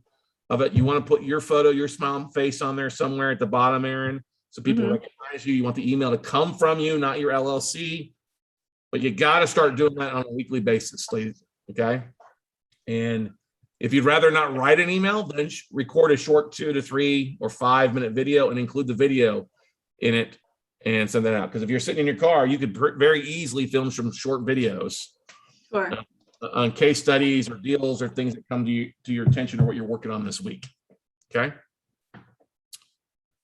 of it. You want to put your photo, your smiling face on there somewhere at the bottom, Aaron, so people recognize you. You want the email to come from you, not your LLC. But you got to start doing that on a weekly basis, ladies. Okay. And if you'd rather not write an email, then record a short 2 to 3 or 5 minute video and include the video in it and send that out. Because if you're sitting in your car, you could very easily film some short videos on case studies or deals or things that come to your attention or what you're working on this week. Okay.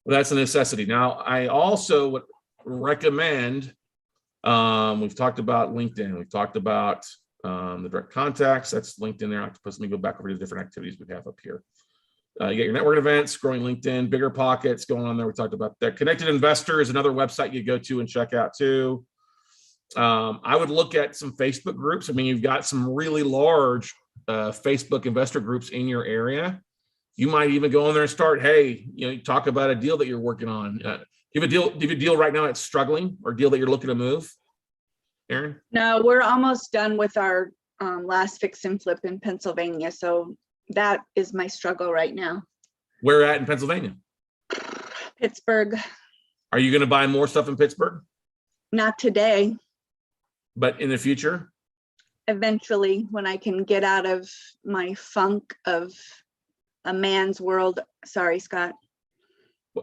Well, that's a necessity. Now, I also would recommend, we've talked about LinkedIn. We've talked about the direct contacts. That's LinkedIn there. Let me go back over to the different activities we have up here. You get your network events, growing LinkedIn, bigger pockets going on there. We talked about that. Connected Investor is another website you go to and check out too. I would look at some Facebook groups. I mean, you've got some really large Facebook investor groups in your area. You might even go in there and start, hey, you talk about a deal that you're working on. Do you have a deal right now that's struggling, or a deal that you're looking to move, Aaron? No, we're almost done with our last fix and flip in Pennsylvania. So that is my struggle right now. Where at in Pennsylvania? Pittsburgh. Are you going to buy more stuff in Pittsburgh? Not today. But in the future? Eventually, when I can get out of my funk of a man's world. Sorry, Scott.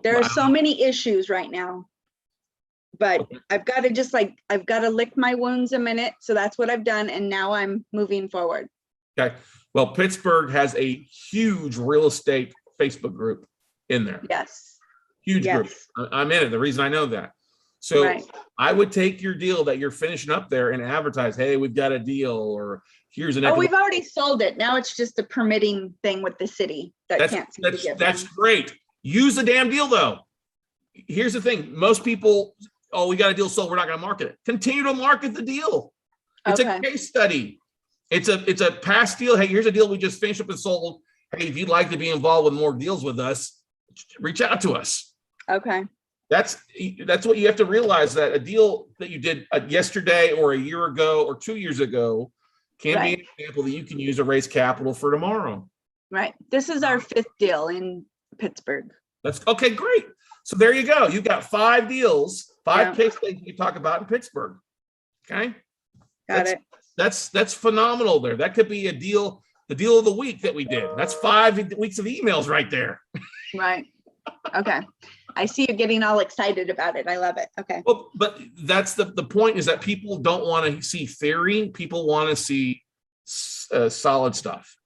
There are so many issues right now. But I've got to lick my wounds a minute. So that's what I've done. And now I'm moving forward. Okay. Well, Pittsburgh has a huge real estate Facebook group in there. Yes. Huge group. I'm in it. The reason I know that. So I would take your deal that you're finishing up there and advertise, hey, we've got a deal, or here's an. Oh, we've already sold it. Now it's just a permitting thing with the city. That's great. Use the damn deal though. Here's the thing. Most people, oh, we got a deal sold, we're not going to market it. Continue to market the deal. It's a case study. It's a past deal. Hey, here's a deal we just finished up and sold. Hey, if you'd like to be involved with more deals with us, reach out to us. Okay. That's what you have to realize, that a deal that you did yesterday or a year ago or 2 years ago can be an example that you can use to raise capital for tomorrow. Right. This is our 5th deal in Pittsburgh. That's okay. Great. So there you go. You've got 5 deals, 5 case studies you talk about in Pittsburgh. Okay. Got it. That's phenomenal there. That could be a deal, the deal of the week that we did. That's 5 weeks of emails right there. Right. Okay. I see you getting all excited about it. I love it. Okay. Well, but that's the point, is that people don't want to see theory. People want to see solid stuff.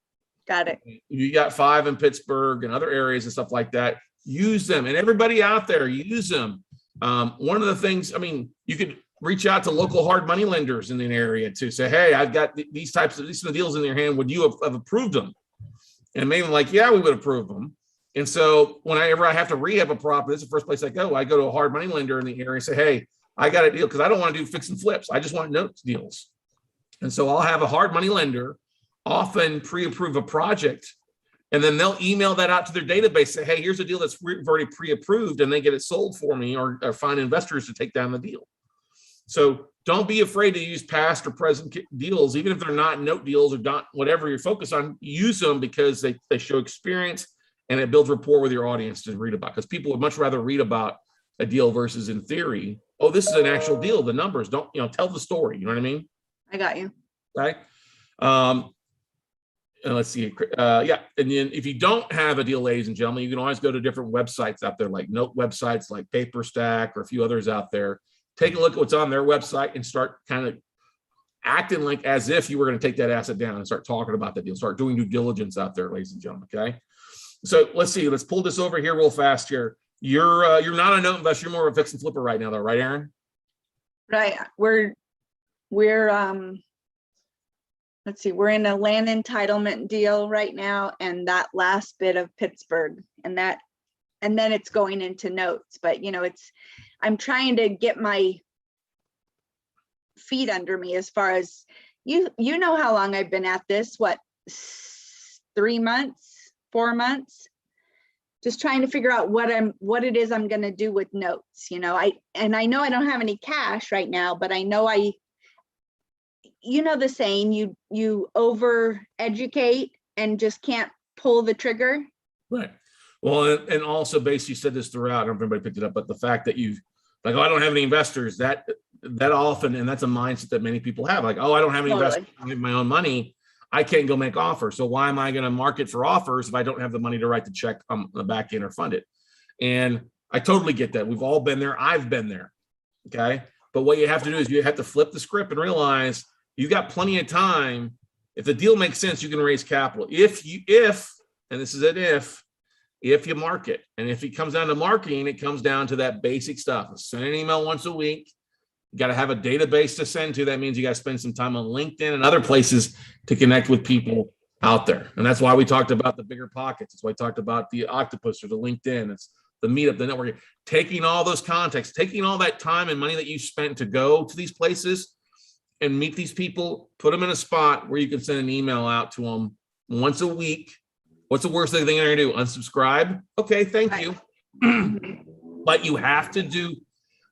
Got it. You got 5 in Pittsburgh and other areas and stuff like that. Use them. And everybody out there, use them. One of the things, I mean, you could reach out to local hard money lenders in the area to say, hey, I've got these types of deals in your hand. Would you have approved them? And maybe like, yeah, we would approve them. And so whenever I have to rehab a property, this is the first place I go. I go to a hard money lender in the area and say, hey, I got a deal, because I don't want to do fix and flips. I just want notes deals. And so I'll have a hard money lender often pre-approve a project, and then they'll email that out to their database, say, hey, here's a deal that's already pre-approved, and they get it sold for me, or find investors to take down the deal. So don't be afraid to use past or present deals, even if they're not note deals or not whatever you're focused on. Use them because they show experience, and it builds rapport with your audience to read about, because people would much rather read about a deal versus in theory. Oh, this is an actual deal. The numbers don't, tell the story. You know what I mean? I got you. Right. And let's see. And then if you don't have a deal, ladies and gentlemen, you can always go to different websites out there, like note websites, like PaperStack, or a few others out there. Take a look at what's on their website and start kind of acting like as if you were going to take that asset down and start talking about that deal. Start doing due diligence out there, ladies and gentlemen. Okay. So let's see. Let's pull this over here real fast here. You're not a note investor. You're more of a fix and flipper right now, though, right, Aaron? Right. We're let's see, we're in a land entitlement deal right now, and that last bit of Pittsburgh, and then it's going into notes. But I'm trying to get my feet under me as far as you know how long I've been at this, what, 3 months, 4 months, just trying to figure out what it is I'm going to do with notes. I know I don't have any cash right now, but I know the saying, you over educate and just can't pull the trigger. Right. Well, and also basically you said this throughout, I don't know if everybody picked it up, but the fact that you've like, oh, I don't have any investors, that often, and that's a mindset that many people have, like, oh, I don't have any investors, I have my own money, I can't go make offers. So why am I going to market for offers if I don't have the money to write the check on the back end or fund it? And I totally get that. We've all been there. I've been there. Okay. But what you have to do is you have to flip the script and realize you've got plenty of time. If the deal makes sense, you can raise capital. And this is an if you market. And if it comes down to marketing, it comes down to that basic stuff. Send an email once a week. You got to have a database to send to. That means you got to spend some time on LinkedIn and other places to connect with people out there. And that's why we talked about the bigger pockets. That's why I talked about the octopus or the LinkedIn. It's the meetup, the networking, taking all those contacts, taking all that time and money that you spent to go to these places and meet these people, put them in a spot where you can send an email out to them once a week. What's the worst thing they're going to do? Unsubscribe? Okay, thank you. But you have to do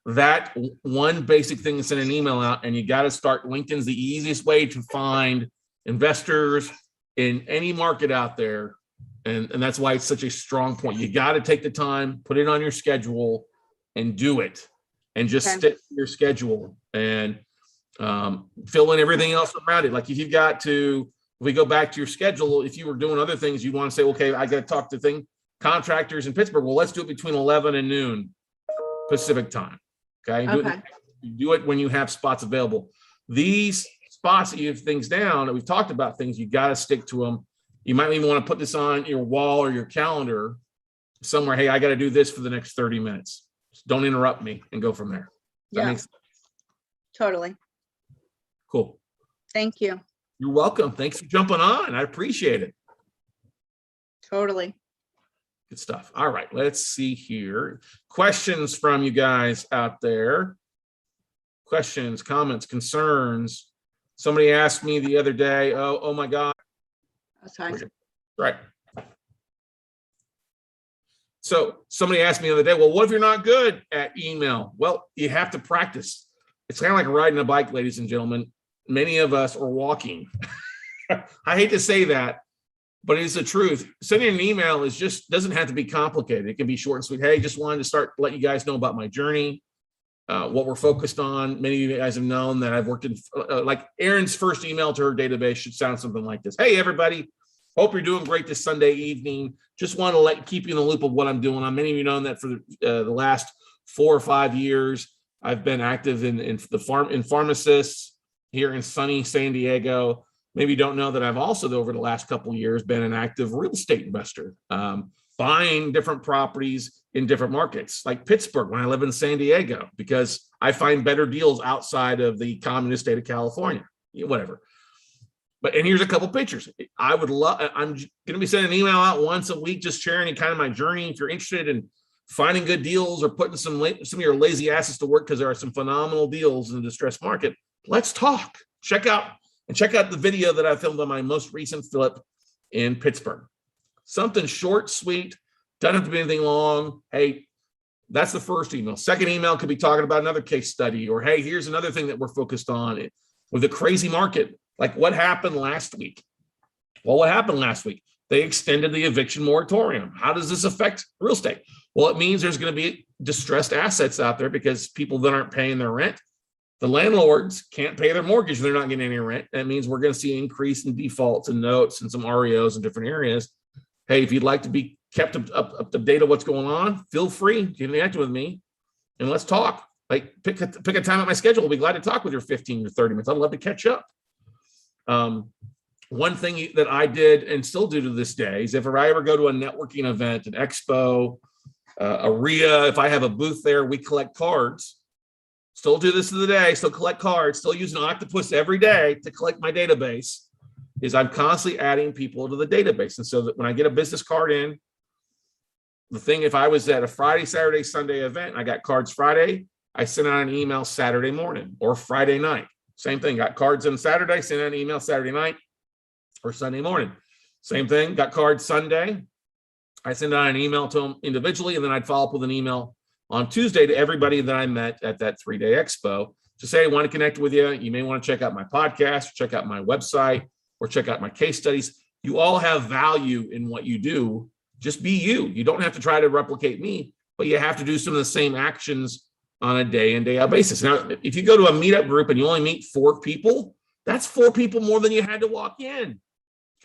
that one basic thing and send an email out, and you got to start. LinkedIn's the easiest way to find investors in any market out there. And that's why it's such a strong point. You got to take the time, put it on your schedule and do it, and just stick to your schedule and fill in everything else around it. Like if we go back to your schedule, if you were doing other things, you want to say, okay, I got to talk to contractors in Pittsburgh. Well, let's do it between 11 and noon Pacific time. Okay. Do it when you have spots available. These spots that you have things down, and we've talked about things, you got to stick to them. You might even want to put this on your wall or your calendar somewhere. Hey, I got to do this for the next 30 minutes. Just don't interrupt me, and go from there. Yeah, totally. Cool. Thank you. You're welcome. Thanks for jumping on. I appreciate it. Totally. Good stuff. All right, let's see here. Questions from you guys out there. Questions, comments, concerns. Somebody asked me the other day, oh my God. Oh, sorry. Right. So somebody asked me the other day, well, what if you're not good at email? Well, you have to practice. It's kind of like riding a bike, ladies and gentlemen. Many of us are walking. I hate to say that, but it's the truth. Sending an email doesn't have to be complicated. It can be short and sweet. Hey, just wanted to let you guys know about my journey, what we're focused on. Many of you guys have known that I've worked in, like Erin's first email to her database should sound something like this. Hey, everybody. Hope you're doing great this Sunday evening. Just want to keep you in the loop of what I'm doing. Many of you know that for the last 4 or 5 years, I've been active in pharmacists here in sunny San Diego. Maybe you don't know that I've also, over the last couple of years, been an active real estate investor, buying different properties in different markets, like Pittsburgh when I live in San Diego, because I find better deals outside of the communist state of California, whatever. And here's a couple pictures. I'm going to be sending an email out once a week, just sharing kind of my journey. If you're interested in finding good deals or putting some of your lazy asses to work, because there are some phenomenal deals in the distressed market, let's talk. Check out the video that I filmed on my most recent flip in Pittsburgh. Something short, sweet, doesn't have to be anything long. Hey, that's the first email. Second email could be talking about another case study, or hey, here's another thing that we're focused on with the crazy market. Like what happened last week? Well, what happened last week? They extended the eviction moratorium. How does this affect real estate? Well, it means there's going to be distressed assets out there because people that aren't paying their rent. The landlords can't pay their mortgage. They're not getting any rent. That means we're going to see an increase in defaults and notes and some REOs in different areas. Hey, if you'd like to be kept up to date of what's going on, feel free to connect with me and let's talk. Like pick a time at my schedule. I'll be glad to talk with you 15 or 30 minutes. I'd love to catch up. One thing that I did and still do to this day is if I ever go to a networking event, an expo, a RIA, if I have a booth there, we collect cards. still do this to the day, still collect cards, still use an octopus every day to collect my database, is I'm constantly adding people to the database. And so that when I get a business card in, the thing, if I was at a Friday, Saturday, Sunday event, I got cards Friday, I sent out an email Saturday morning or Friday night. Same thing, got cards on Saturday, sent out an email Saturday night or Sunday morning. Same thing, got cards Sunday, I send out an email to them individually, and then I'd follow up with an email on Tuesday to everybody that I met at that 3-day expo to say, I want to connect with you. You may want to check out my podcast, check out my website, or check out my case studies. You all have value in what you do. Just be you. You don't have to try to replicate me, but you have to do some of the same actions on a day in, day out basis. Now, if you go to a meetup group and you only meet 4 people, that's 4 people more than you had to walk in.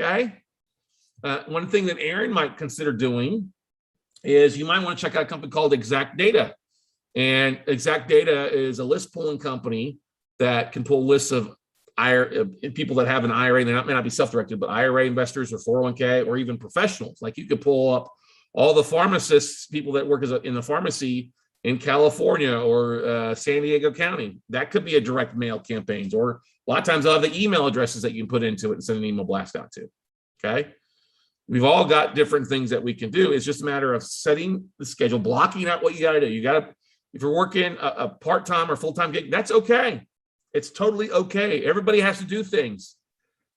Okay. One thing that Aaron might consider doing is you might want to check out a company called Exact Data. And Exact Data is a list pulling company that can pull lists of people that have an IRA. They may not be self-directed, but IRA investors or 401k or even professionals. Like you could pull up all the pharmacists, people that work in the pharmacy in California or San Diego County. That could be a direct mail campaigns, or a lot of times I'll have the email addresses that you can put into it and send an email blast out to. Okay. We've all got different things that we can do. It's just a matter of setting the schedule, blocking out what you got to do. You got to, if you're working a part-time or full-time gig, that's okay. It's totally okay. Everybody has to do things.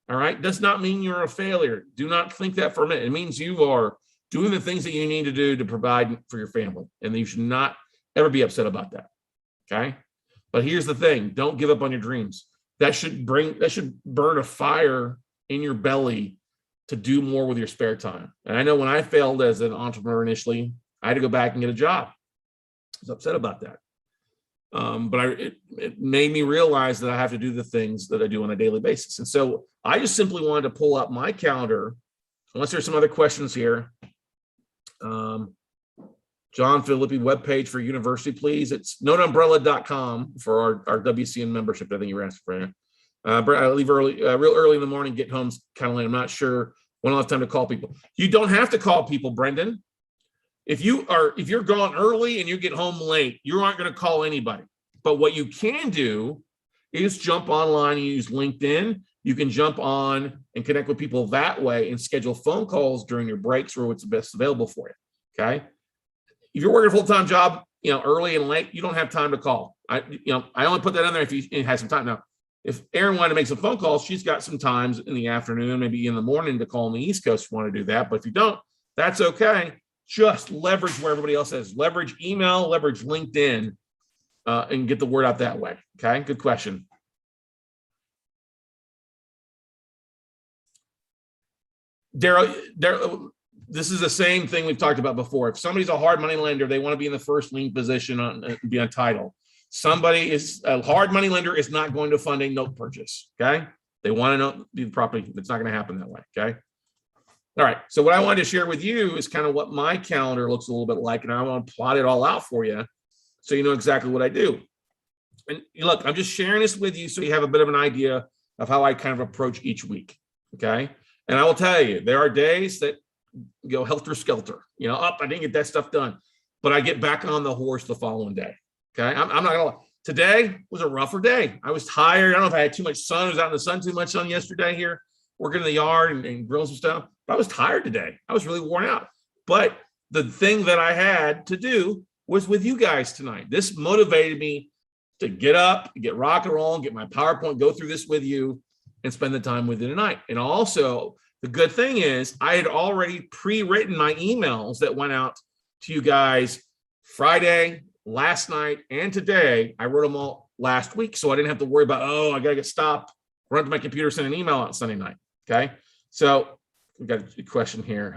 All right. Does not mean you're a failure. Do not think that for a minute. It means you are doing the things that you need to do to provide for your family. And you should not ever be upset about that. Okay. But here's the thing. Don't give up on your dreams. That should burn a fire in your belly to do more with your spare time. And I know when I failed as an entrepreneur initially, I had to go back and get a job. I was upset about that. But it made me realize that I have to do the things that I do on a daily basis. And so I just simply wanted to pull up my calendar, unless there's some other questions here. John Philippi webpage for university, please. It's noteumbrella.com for our WCN membership. I think you were asking for it. I leave early, real early in the morning, get home kind of late. I'm not sure when I'll have time to call people. You don't have to call people, Brendan. If you're gone early and you get home late, you aren't going to call anybody. But what you can do is jump online and use LinkedIn. You can jump on and connect with people that way and schedule phone calls during your breaks or what's best available for you. Okay. If you're working a full-time job, early and late, you don't have time to call. I only put that in there if you have some time. Now, if Erin wanted to make some phone calls, she's got some times in the afternoon, maybe in the morning to call on the East Coast if you want to do that. But if you don't, that's okay. Just leverage where everybody else is. Leverage email, leverage LinkedIn, and get the word out that way. Okay, good question. Daryl, this is the same thing we've talked about before. If somebody's a hard money lender, they want to be in the first lien position be on title. Somebody is a hard money lender is not going to fund a note purchase. Okay, they want to know the property. It's not going to happen that way. Okay. All right. So what I wanted to share with you is kind of what my calendar looks a little bit like, and I want to plot it all out for you so you know exactly what I do. And look, I'm just sharing this with you so you have a bit of an idea of how I kind of approach each week. Okay. And I will tell you, there are days that go helter skelter. I didn't get that stuff done, but I get back on the horse the following day. Okay. I'm not gonna lie. Today was a rougher day. I was tired. I don't know if I had too much sun. I was out in the sun too much on yesterday here, working in the yard and grilling some stuff. But I was tired today. I was really worn out. But the thing that I had to do was with you guys tonight. This motivated me to get up, get rock and roll, get my PowerPoint, go through this with you, and spend the time with you tonight. And also, the good thing is I had already pre-written my emails that went out to you guys Friday, last night, and today. I wrote them all last week, so I didn't have to worry about, I got to get stopped, run to my computer, send an email out Sunday night. Okay. So we got a question here.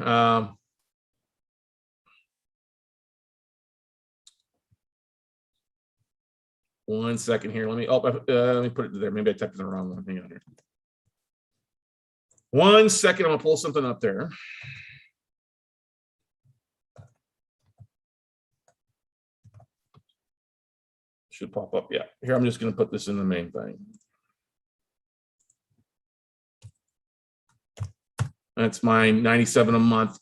One second here. Let me put it there. Maybe I typed in the wrong one. Hang on here. 1 second. I'm gonna pull something up there. Should pop up. Yeah. Here, I'm just gonna put this in the main thing. That's my $97 a month,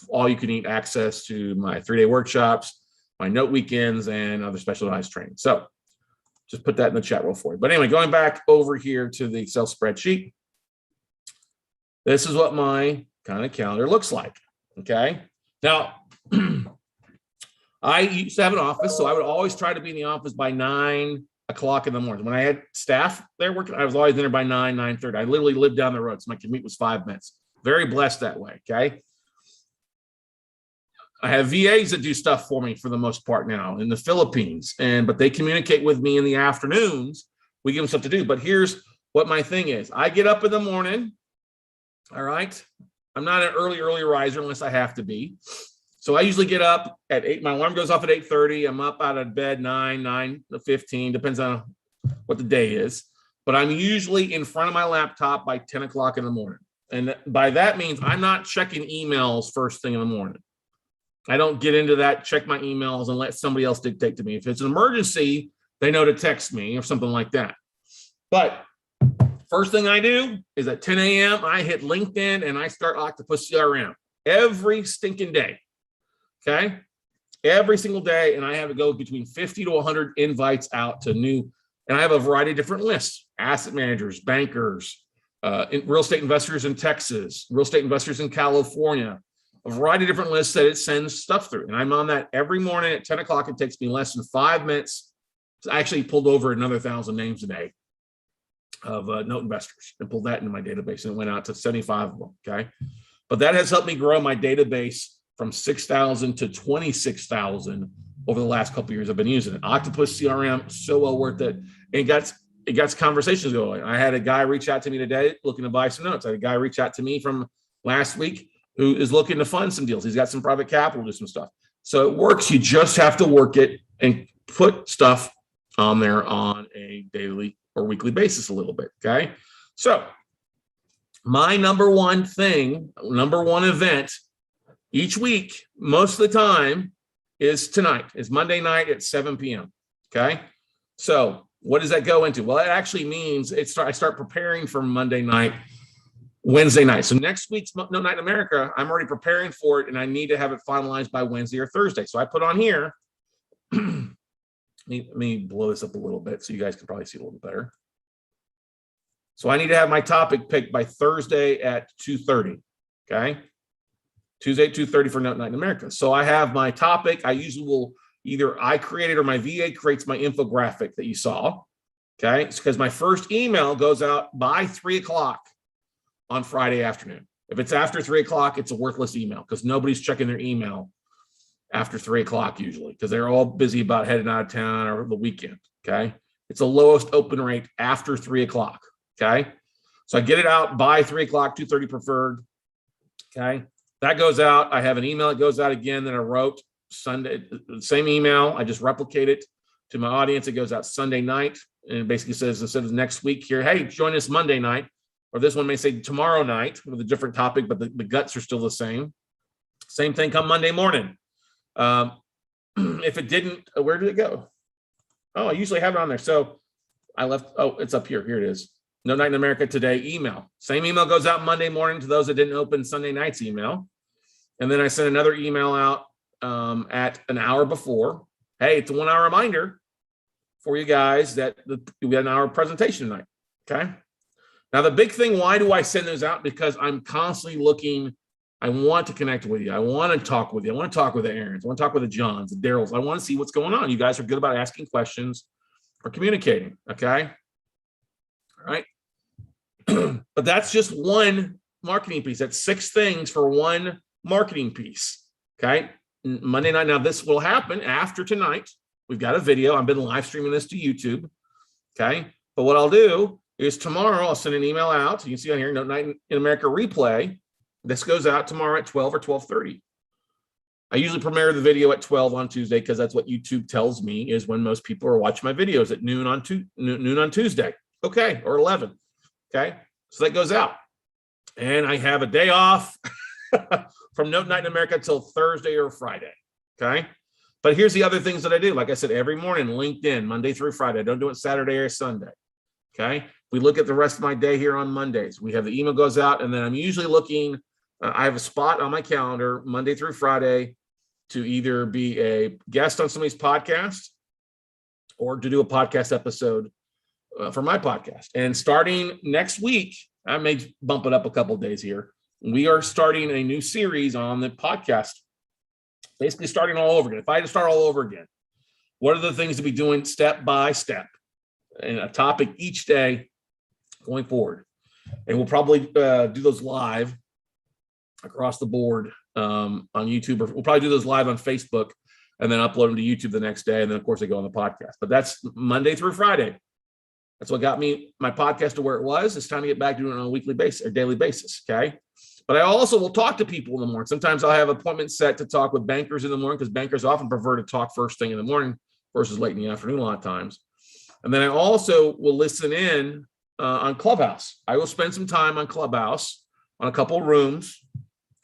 all you can eat access to my 3-day workshops, my note weekends, and other specialized training. So just put that in the chat room for you. But anyway, going back over here to the Excel spreadsheet, this is what my kind of calendar looks like. Okay. Now, I used to have an office, so I would always try to be in the office by 9 o'clock in the morning. When I had staff there working, I was always in there by 9:30. I literally lived down the road, so my commute was 5 minutes. Very blessed that way. Okay. I have VAs that do stuff for me for the most part now in the Philippines, but they communicate with me in the afternoons. We give them stuff to do. But here's what my thing is. I get up in the morning. All right. I'm not an early riser unless I have to be. So I usually get up at 8. My alarm goes off at 8:30. I'm up out of bed 9:15, depends on what the day is. But I'm usually in front of my laptop by 10 o'clock in the morning. And by that means I'm not checking emails first thing in the morning. I don't get into that, check my emails and let somebody else dictate to me. If it's an emergency, they know to text me or something like that. But first thing I do is at 10 a.m., I hit LinkedIn and I start Octopus CRM every stinking day. Okay. Every single day. And I have to go between 50 to 100 invites out to new, and I have a variety of different lists: asset managers, bankers, real estate investors in Texas, real estate investors in California, a variety of different lists that it sends stuff through. And I'm on that every morning at 10 o'clock. It takes me less than 5 minutes. I actually pulled over another 1,000 names a day of note investors and pulled that into my database, and it went out to 75 of them. Okay. But that has helped me grow my database from 6,000 to 26,000 over the last couple of years. I've been using it. Octopus CRM, so well worth it. And it got conversations going. I had a guy reach out to me today looking to buy some notes. I had a guy reach out to me from last week who is looking to fund some deals. He's got some private capital, do some stuff. So it works. You just have to work it and put stuff on there on a daily or weekly basis a little bit. Okay. So my number one event each week, most of the time, is Monday night at 7 p.m. Okay. So what does that go into? Well, it actually means I start preparing for Monday night, Wednesday night. So next week's No Night in America, I'm already preparing for it, and I need to have it finalized by Wednesday or Thursday. So I put on here, let me blow this up a little bit so you guys can probably see a little better. So I need to have my topic picked by Thursday at 2:30. Okay. Tuesday at 2:30 for No Night in America. So I have my topic. I usually will either I create it or my VA creates my infographic that you saw. Okay. It's because my first email goes out by 3 o'clock on Friday afternoon. If it's after 3 o'clock, it's a worthless email because nobody's checking their email after 3 o'clock usually because they're all busy about heading out of town or the weekend. Okay. It's the lowest open rate after 3 o'clock. Okay. So I get it out by 3 o'clock, 2:30 preferred. Okay. That goes out. I have an email that goes out again that I wrote Sunday, same email. I just replicate it to my audience. It goes out Sunday night. And it basically says, instead of next week here, hey, join us Monday night. Or this one may say tomorrow night with a different topic, but the guts are still the same. Same thing come Monday morning. If it didn't, where did it go? Oh, I usually have it on there. So I left, it's up here. Here it is. No Night in America today email. Same email goes out Monday morning to those that didn't open Sunday night's email. And then I sent another email out at an hour before. Hey, it's a 1 hour reminder for you guys that we got an hour presentation tonight. Okay. Now, the big thing, why do I send those out? Because I'm constantly looking. I want to connect with you. I want to talk with you. I want to talk with the Aarons. I want to talk with the Johns, the Daryls. I want to see what's going on. You guys are good about asking questions or communicating. Okay. All right. But that's just one marketing piece. That's 6 things for one marketing piece. Okay. Monday night. Now, this will happen after tonight. We've got a video. I've been live streaming this to YouTube. Okay. But what I'll do is tomorrow, I'll send an email out. You can see on here, No Night in America replay. This goes out tomorrow at 12 or 12:30. I usually premiere the video at 12 on Tuesday because that's what YouTube tells me is when most people are watching my videos at noon on Tuesday. Okay. Or 11. Okay. So that goes out. And I have a day off from No Night in America till Thursday or Friday. Okay. But here's the other things that I do. Like I said, every morning, LinkedIn, Monday through Friday. I don't do it Saturday or Sunday. Okay. We look at the rest of my day here on Mondays. We have the email goes out, and then I'm usually looking. I have a spot on my calendar Monday through Friday to either be a guest on somebody's podcast or to do a podcast episode for my podcast. And starting next week, I may bump it up a couple of days here. We are starting a new series on the podcast, basically starting all over again. If I had to start all over again, what are the things to be doing step by step and a topic each day going forward? And we'll probably do those live across the board on YouTube, or we'll probably do those live on Facebook and then upload them to YouTube the next day. And then, of course, they go on the podcast. But that's Monday through Friday. That's what got me my podcast to where it was. It's time to get back to doing it on a weekly basis or daily basis. Okay. But I also will talk to people in the morning. Sometimes I'll have appointments set to talk with bankers in the morning, because bankers often prefer to talk first thing in the morning versus late in the afternoon a lot of times. And then I also will listen in on Clubhouse. I will spend some time on Clubhouse on a couple of rooms.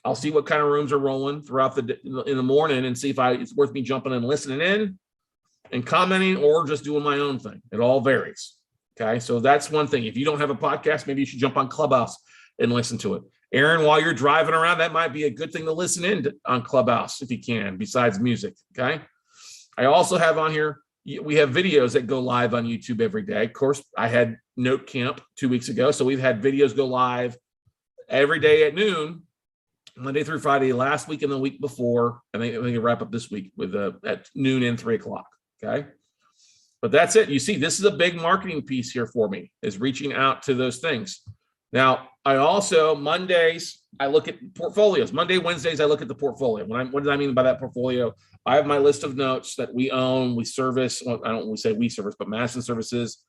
I'll see what kind of rooms are rolling throughout in the morning and see if it's worth me jumping and listening in and commenting, or just doing my own thing. It all varies. Okay. So that's one thing. If you don't have a podcast, maybe you should jump on Clubhouse and listen to it. Aaron, while you're driving around, that might be a good thing to listen in on Clubhouse if you can, besides music. Okay. I also have on here, we have videos that go live on YouTube every day. Of course, I had Note Camp 2 weeks ago. So we've had videos go live every day at noon, Monday through Friday, last week and the week before. I think we can wrap up this week with at noon and 3 o'clock. Okay. But that's it. You see, this is a big marketing piece here for me, is reaching out to those things. Now, I also, Mondays, I look at portfolios. Monday, Wednesdays, I look at the portfolio. What do I mean by that portfolio? I have my list of notes that we own, we service. Well, I don't want to say we service, but Madison Services.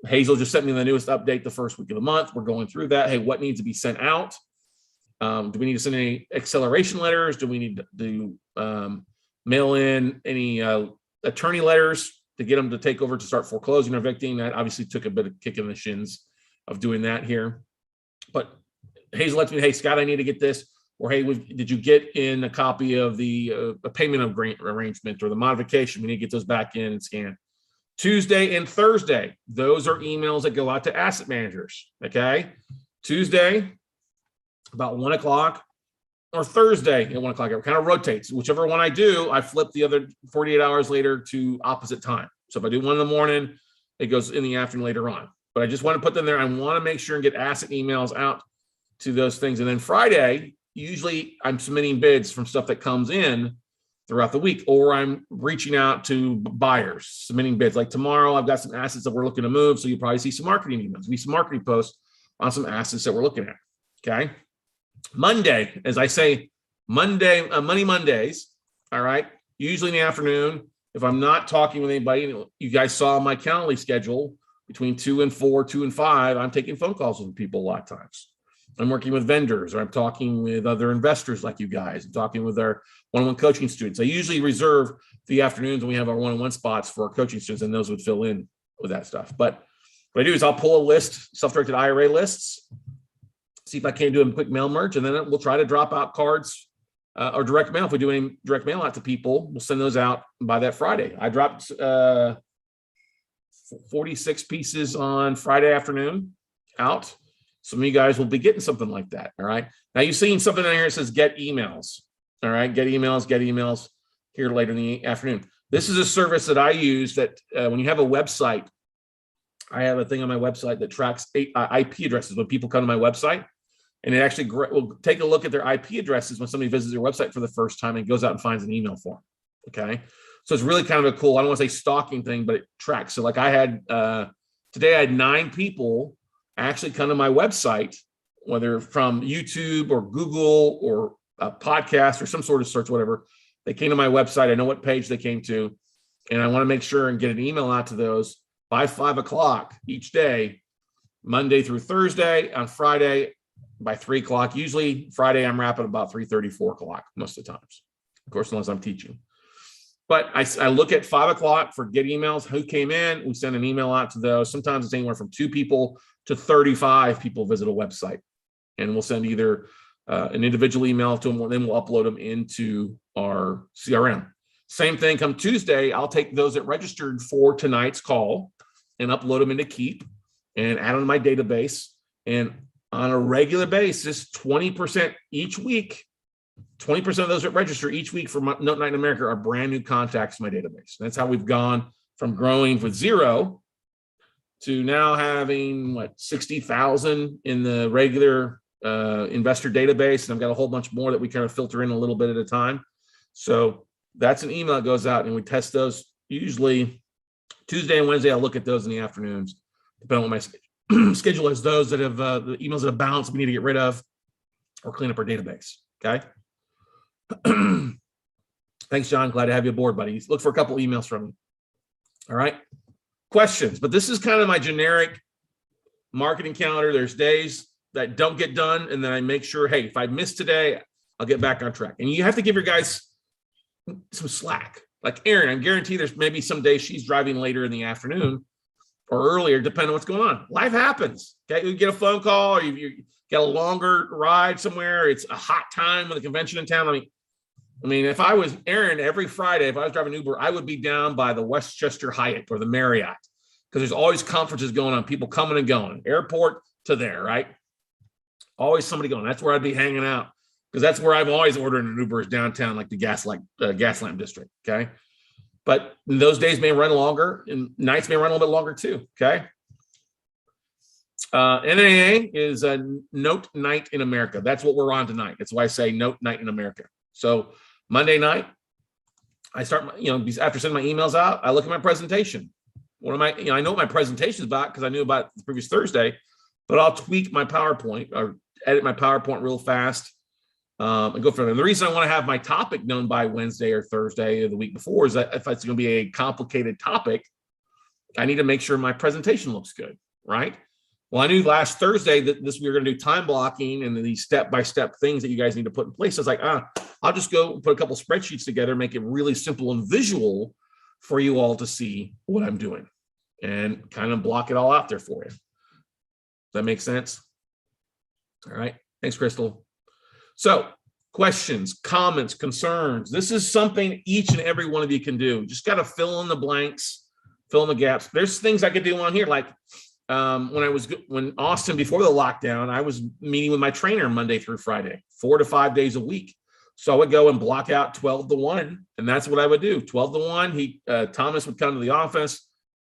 Hazel just sent me the newest update the first week of the month. We're going through that. Hey, what needs to be sent out? Do we need to send any acceleration letters? Do we need to mail in any attorney letters to get them to take over to start foreclosing or evicting? That obviously took a bit of kick in the shins of doing that here. But Hazel lets me, hey, Scott, I need to get this. Or, hey, did you get in a copy of the payment of grant arrangement or the modification? We need to get those back in and scan. Tuesday and Thursday, those are emails that go out to asset managers. Okay. Tuesday, about 1 o'clock, or Thursday at 1 o'clock. It kind of rotates. Whichever one I do, I flip the other 48 hours later to opposite time. So if I do one in the morning, it goes in the afternoon later on. But I just want to put them there. I want to make sure and get asset emails out to those things. And then Friday, usually I'm submitting bids from stuff that comes in throughout the week, or I'm reaching out to buyers, submitting bids. Like tomorrow, I've got some assets that we're looking to move. So you'll probably see some marketing emails, some marketing posts on some assets that we're looking at. Okay. Monday, as I say, Monday, Money Mondays. All right. Usually in the afternoon, if I'm not talking with anybody, you guys saw my Calendly schedule between 2 and 4, 2 and 5, I'm taking phone calls with people a lot of times. I'm working with vendors, or I'm talking with other investors like you guys. I'm talking with our one-on-one coaching students. I usually reserve the afternoons when we have our one-on-one spots for our coaching students, and those would fill in with that stuff. But what I do is I'll pull a list, self-directed IRA lists, see if I can do a quick mail merge, and then we'll try to drop out cards or direct mail. If we do any direct mail out to people, we'll send those out by that Friday. I dropped 46 pieces on Friday afternoon out. Some of you guys will be getting something like that. All right. Now you've seen something on here that says get emails. All right. Get emails here later in the afternoon. This is a service that I use that when you have a website, I have a thing on my website that tracks IP addresses when people come to my website, and it actually will take a look at their IP addresses when somebody visits your website for the first time and goes out and finds an email form. Okay. So it's really kind of a cool, I don't want to say stalking thing, but it tracks. So like I had, today I had 9 people actually come to my website, whether from YouTube or Google or a podcast or some sort of search, whatever. They came to my website. I know what page they came to, and I want to make sure and get an email out to those by 5 o'clock each day, Monday through Thursday. On Friday by 3 o'clock. Usually Friday I'm wrapping about 3:30, 4 o'clock most of the times, of course, unless I'm teaching. But I look at 5 o'clock for get emails, who came in. We send an email out to those. Sometimes it's anywhere from 2 people to 35 people visit a website. And we'll send either an individual email to them, and then we'll upload them into our CRM. Same thing come Tuesday, I'll take those that registered for tonight's call and upload them into Keep and add them to my database. And on a regular basis, 20% each week, 20% of those that register each week for Note Night in America are brand new contacts to my database. That's how we've gone from growing with 0 to now having 60,000 in the regular investor database. And I've got a whole bunch more that we kind of filter in a little bit at a time. So that's an email that goes out, and we test those usually Tuesday and Wednesday. I'll look at those in the afternoons, depending on what my schedule is. Those that have the emails that have bounced, we need to get rid of or clean up our database. Okay. Thanks, John. Glad to have you aboard, buddy. Look for a couple emails from you. All right. Questions, but this is kind of my generic marketing calendar. There's days that don't get done, and then I make sure, hey, if I miss today, I'll get back on track. And you have to give your guys some slack. Like Erin, I guarantee there's maybe some days she's driving later in the afternoon or earlier, depending on what's going on. Life happens. Okay, you get a phone call, or you get a longer ride somewhere. It's a hot time with a convention in town. I mean, if I was Erin, every Friday, if I was driving Uber, I would be down by the Westchester Hyatt or the Marriott, because there's always conferences going on, people coming and going, airport to there, right? Always somebody going. That's where I'd be hanging out, because that's where I've always ordered an Uber, is downtown, like the Gaslamp district. Okay, but those days may run longer, and nights may run a little bit longer too. Okay. NNA is a Note Night in America. That's what we're on tonight. That's why I say Note Night in America. So Monday night, I start, after sending my emails out, I look at my presentation. I know what my presentation is about because I knew about it the previous Thursday, but I'll tweak my PowerPoint or edit my PowerPoint real fast and go from there. And the reason I want to have my topic known by Wednesday or Thursday of the week before is that if it's going to be a complicated topic, I need to make sure my presentation looks good, right? Well, I knew last Thursday that we were going to do time blocking and these step-by-step things that you guys need to put in place. I was like, I'll just go put a couple spreadsheets together, make it really simple and visual for you all to see what I'm doing and kind of block it all out there for you. Does that make sense? All right. Thanks, Crystal. So questions, comments, concerns. This is something each and every one of you can do. Just got to fill in the blanks, fill in the gaps. There's things I could do on here. Like when Austin, before the lockdown, I was meeting with my trainer Monday through Friday, 4 to 5 days a week. So I would go and block out 12 to 1. And that's what I would do. 12 to 1. Thomas would come to the office.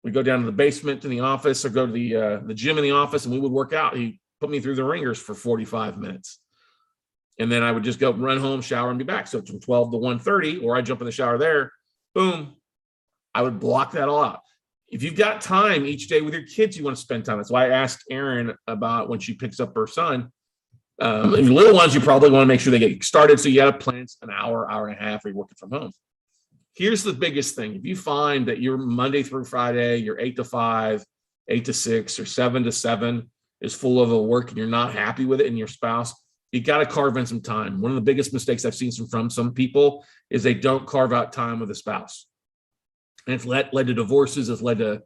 We'd go down to the basement in the office, or go to the gym in the office, and we would work out. He put me through the ringers for 45 minutes. And then I would just go run home, shower, and be back. So from 12 to 1:30, or I jump in the shower there, boom, I would block that all out. If you've got time each day with your kids, you want to spend time. That's why I asked Erin about when she picks up her son. And little ones, you probably want to make sure they get started. So you got to plan an hour, hour and a half, or you're working from home. Here's the biggest thing. If you find that you're Monday through Friday, you're 8 to 5, 8 to 6, or 7 to 7 is full of work, and you're not happy with it, and your spouse, you got to carve in some time. One of the biggest mistakes I've seen from some people is they don't carve out time with a spouse. And it's led to divorces. It's led to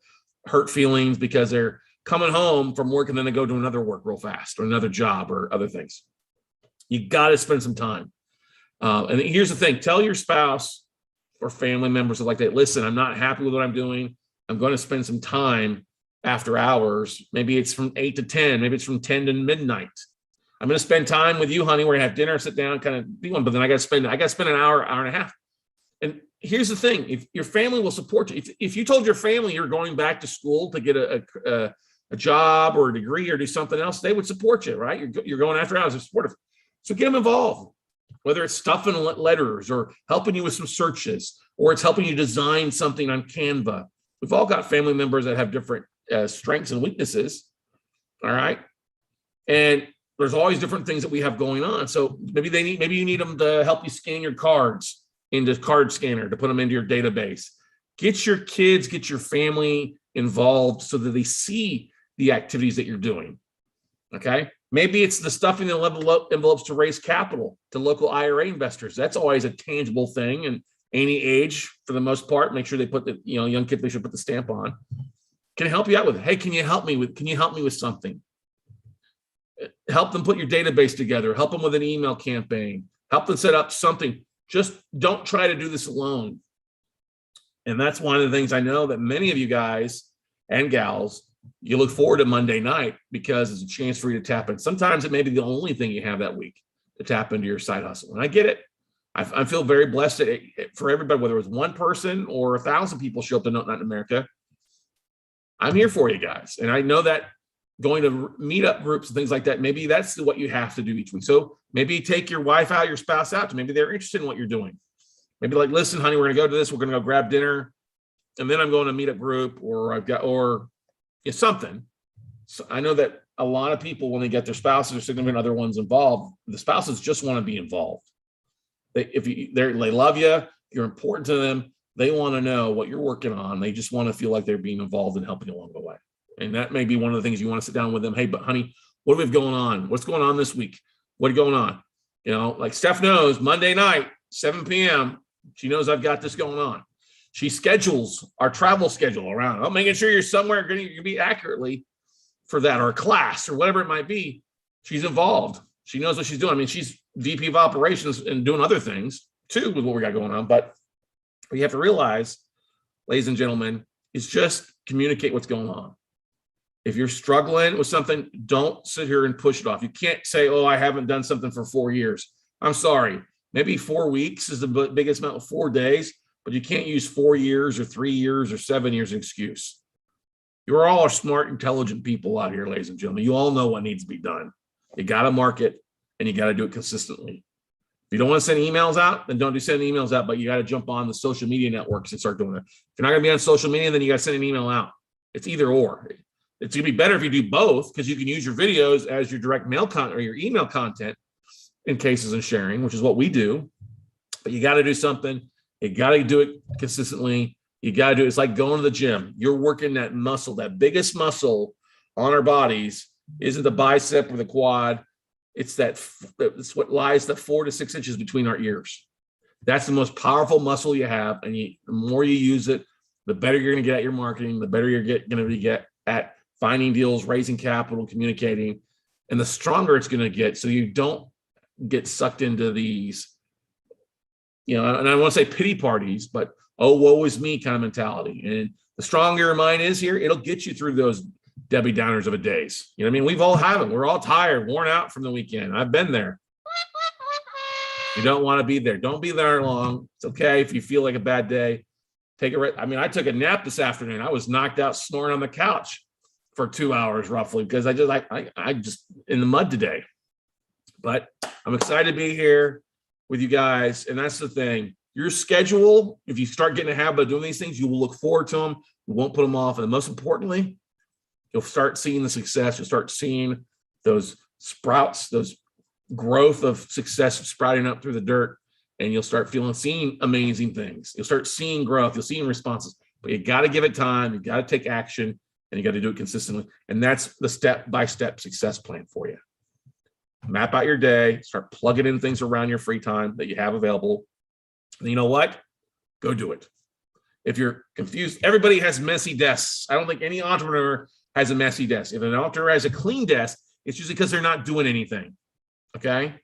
hurt feelings because they're coming home from work and then they go to another work real fast, or another job, or other things. You got to spend some time. And here's the thing. Tell your spouse or family members like that, listen, I'm not happy with what I'm doing. I'm going to spend some time after hours. Maybe it's from 8 to 10. Maybe it's from 10 to midnight. I'm going to spend time with you, honey. We're going to have dinner, sit down, kind of be one, but then I got to spend an hour, hour and a half. And here's the thing. If your family will support you, if you told your family you're going back to school to get a job or a degree or do something else, they would support you, right? You're going after hours, they're supportive. So get them involved, whether it's stuffing letters or helping you with some searches, or it's helping you design something on Canva. We've all got family members that have different strengths and weaknesses. All right. And there's always different things that we have going on. So maybe you need them to help you scan your cards into card scanner to put them into your database. Get your kids, get your family involved so that they see the activities that you're doing. Okay. Maybe it's the stuffing the envelopes to raise capital to local IRA investors. That's always a tangible thing. And any age, for the most part, make sure they put the, young kids, they should put the stamp on. Can I help you out with it? Hey, can you help me with something? Help them put your database together. Help them with an email campaign. Help them set up something. Just don't try to do this alone. And that's one of the things I know that many of you guys and gals, you look forward to Monday night because it's a chance for you to tap in. Sometimes it may be the only thing you have that week to tap into your side hustle. And I get it. I feel very blessed that for everybody, whether it was one person or 1,000 people show up to Note Night in America, I'm here for you guys. And I know that going to meetup groups and things like that, maybe that's what you have to do each week. So maybe take your wife out, your spouse out, to maybe they're interested in what you're doing. Maybe like, listen, honey, we're gonna go to this, we're gonna go grab dinner, and then I'm going to meetup group, or something. So I know that a lot of people, when they get their spouses or significant other ones involved, the spouses just want to be involved. They love you, you're important to them. They want to know what you're working on. They just want to feel like they're being involved and helping along the way. And that may be one of the things you want to sit down with them. Hey, but honey, what do we have going on? What's going on this week? What's going on? Like Steph knows Monday night, 7 p.m. She knows I've got this going on. She schedules our travel schedule around. I'm making sure you're somewhere going to be accurately for that, or a class or whatever it might be. She's involved. She knows what she's doing. I mean, she's VP of operations and doing other things too with what we got going on. But what you have to realize, ladies and gentlemen, is just communicate what's going on. If you're struggling with something, don't sit here and push it off. You can't say, oh, I haven't done something for 4 years. I'm sorry. Maybe 4 weeks is the biggest amount of 4 days, but you can't use 4 years or 3 years or 7 years as an excuse. You're all smart, intelligent people out here, ladies and gentlemen. You all know what needs to be done. You got to market, and you got to do it consistently. If you don't want to send emails out, then don't send emails out, but you got to jump on the social media networks and start doing it. If you're not going to be on social media, then you got to send an email out. It's either or. It's going to be better if you do both, because you can use your videos as your direct mail content or your email content in cases and sharing, which is what we do. But you got to do something. You got to do it consistently. You got to do it. It's like going to the gym. You're working that muscle, that biggest muscle on our bodies isn't the bicep or the quad. It's what lies the 4 to 6 inches between our ears. That's the most powerful muscle you have. And the more you use it, the better you're going to get at your marketing, the better you're going to get at finding deals, raising capital, communicating, and the stronger it's going to get. So you don't get sucked into these, and I want to say pity parties, but oh, woe is me kind of mentality. And the stronger your mind is here, it'll get you through those Debbie Downers of a days. You know what I mean? We've all had them. We're all tired, worn out from the weekend. I've been there. You don't want to be there. Don't be there long. It's okay if you feel like a bad day. Take a rest. I mean, I took a nap this afternoon. I was knocked out snoring on the couch for 2 hours roughly, because I just in the mud today. But I'm excited to be here with you guys. And that's the thing. Your schedule, if you start getting a habit of doing these things, you will look forward to them. You won't put them off. And most importantly, you'll start seeing the success. You'll start seeing those sprouts, those growth of success sprouting up through the dirt. And you'll start seeing amazing things. You'll start seeing growth. You'll see responses. But you got to give it time. You got to take action, and you got to do it consistently. And that's the step-by-step success plan for you. Map out your day. Start plugging in things around your free time that you have available. And you know what? Go do it. If you're confused, everybody has messy desks. I don't think any entrepreneur has a messy desk. If an entrepreneur has a clean desk, it's usually because they're not doing anything. Okay?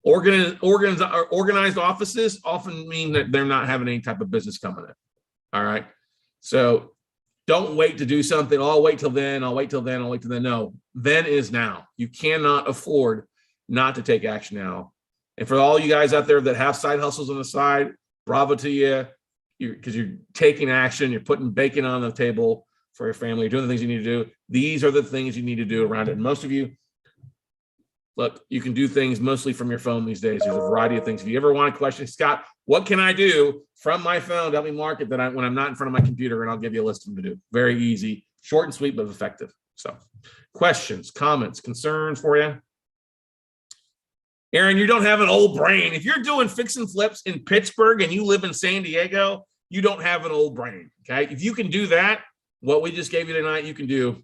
Organized offices often mean that they're not having any type of business coming in. All right. So don't wait to do something. Oh, I'll wait till then. I'll wait till then. I'll wait till then. No, then is now. You cannot afford not to take action now. And for all you guys out there that have side hustles on the side, bravo to you, because you're taking action. You're putting bacon on the table for your family. You're doing the things you need to do. These are the things you need to do around it. And most of you, look, you can do things mostly from your phone these days. There's a variety of things. If you ever want a question, Scott, what can I do from my phone to help me market that when I'm not in front of my computer? And I'll give you a list of them to do. Very easy, short and sweet, but effective. So questions, comments, concerns for you? Aaron, you don't have an old brain. If you're doing fix and flips in Pittsburgh and you live in San Diego, you don't have an old brain, okay? If you can do that, what we just gave you tonight, you can do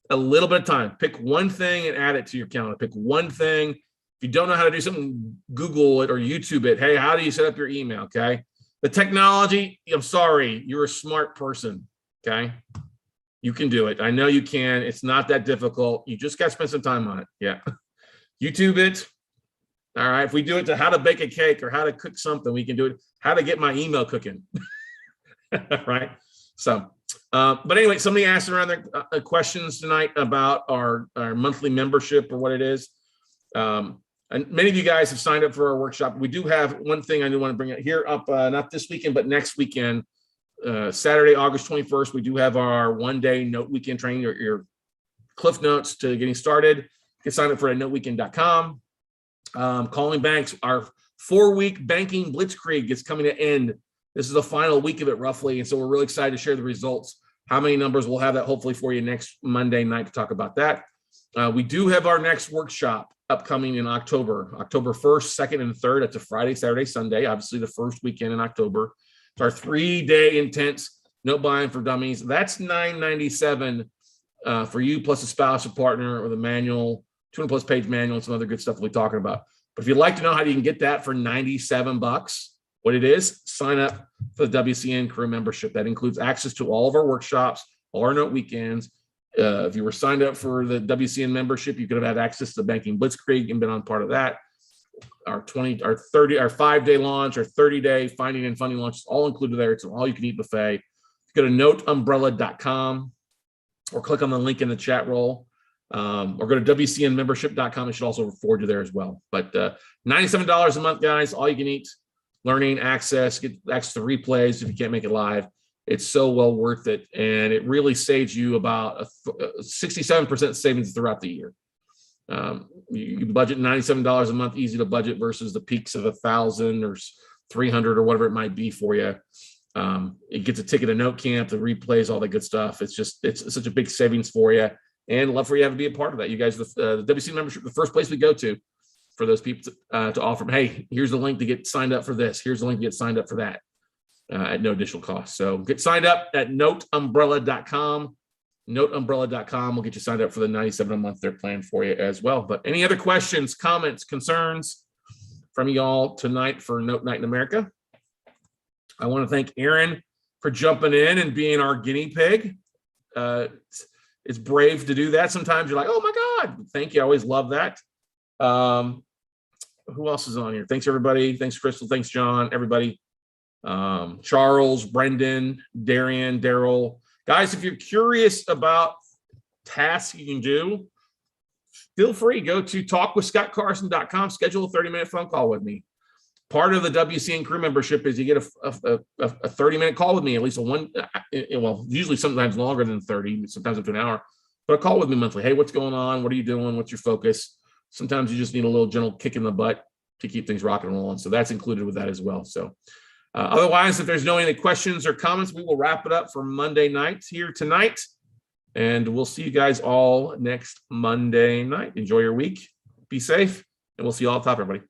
a little bit of time. Pick one thing and add it to your calendar. Pick one thing. If you don't know how to do something, Google it or YouTube it. Hey, how do you set up your email, okay? The technology, I'm sorry, you're a smart person, okay? You can do it. I know you can. It's not that difficult. You just got to spend some time on it, yeah. YouTube it. All right. If we do it to how to bake a cake or how to cook something, we can do it. How to get my email cooking. Right. So, but anyway, somebody asked around their questions tonight about our monthly membership or what it is. And many of you guys have signed up for our workshop. We do have one thing I do want to bring it here up, not this weekend, but next weekend, Saturday, August 21st. We do have our one-day note weekend training, your Cliff Notes to getting started. You can sign up for at noteweekend.com. Calling banks, our 4-week banking blitzkrieg is coming to end. This is the final week of it roughly. And so we're really excited to share the results. How many numbers, we'll have that hopefully for you next Monday night to talk about that. We do have our next workshop upcoming in October 1st, 2nd, and 3rd. It's a Friday, Saturday, Sunday, obviously the first weekend in October. It's our 3-day intense note buying for dummies. That's $997 for you plus a spouse or partner or the manual, 200+ page manual, and some other good stuff we'll be talking about. But if you'd like to know how you can get that for $97, what it is, sign up for the WCN crew membership. That includes access to all of our workshops, all our note weekends. If you were signed up for the WCN membership, you could have had access to the Banking Blitzkrieg and been on part of that. Our 5-day launch, our 30-day finding and funding launch is all included there. It's an all-you-can-eat buffet. Go to noteumbrella.com or click on the link in the chat roll, or go to WCNmembership.com. It should also forward you there as well. But $97 a month, guys, all you can eat, learning access, get access to replays if you can't make it live. It's so well worth it. And it really saves you about a 67% savings throughout the year. You budget $97 a month, easy to budget versus the peaks of 1,000 or 300 or whatever it might be for you. It gets a ticket to note camp, the replays, all that good stuff. It's such a big savings for you, and love for you to be a part of that. You guys, the WC membership, the first place we go to for those people to offer them, hey, here's the link to get signed up for this. Here's the link to get signed up for that at no additional cost. So get signed up at noteumbrella.com. Noteumbrella.com will get you signed up for the $97 a month they're planned for you as well. But any other questions, comments, concerns from y'all tonight for Note Night in America? I want to thank Aaron for jumping in and being our guinea pig. It's brave to do that. Sometimes you're like, oh my God, thank you. I always love that. Who else is on here? Thanks, everybody. Thanks, Crystal. Thanks, John, everybody. Charles, Brendan, Darian, Daryl. Guys, if you're curious about tasks you can do, feel free, go to talkwithscottcarson.com, schedule a 30-minute phone call with me. Part of the WCN crew membership is you get a 30-minute call with me, at least usually sometimes longer than 30, sometimes up to an hour, but a call with me monthly. Hey, what's going on? What are you doing? What's your focus? Sometimes you just need a little gentle kick in the butt to keep things rocking and rolling. So that's included with that as well. So otherwise, if there's no any questions or comments, we will wrap it up for Monday night here tonight. And we'll see you guys all next Monday night. Enjoy your week. Be safe. And we'll see you all at the top, everybody.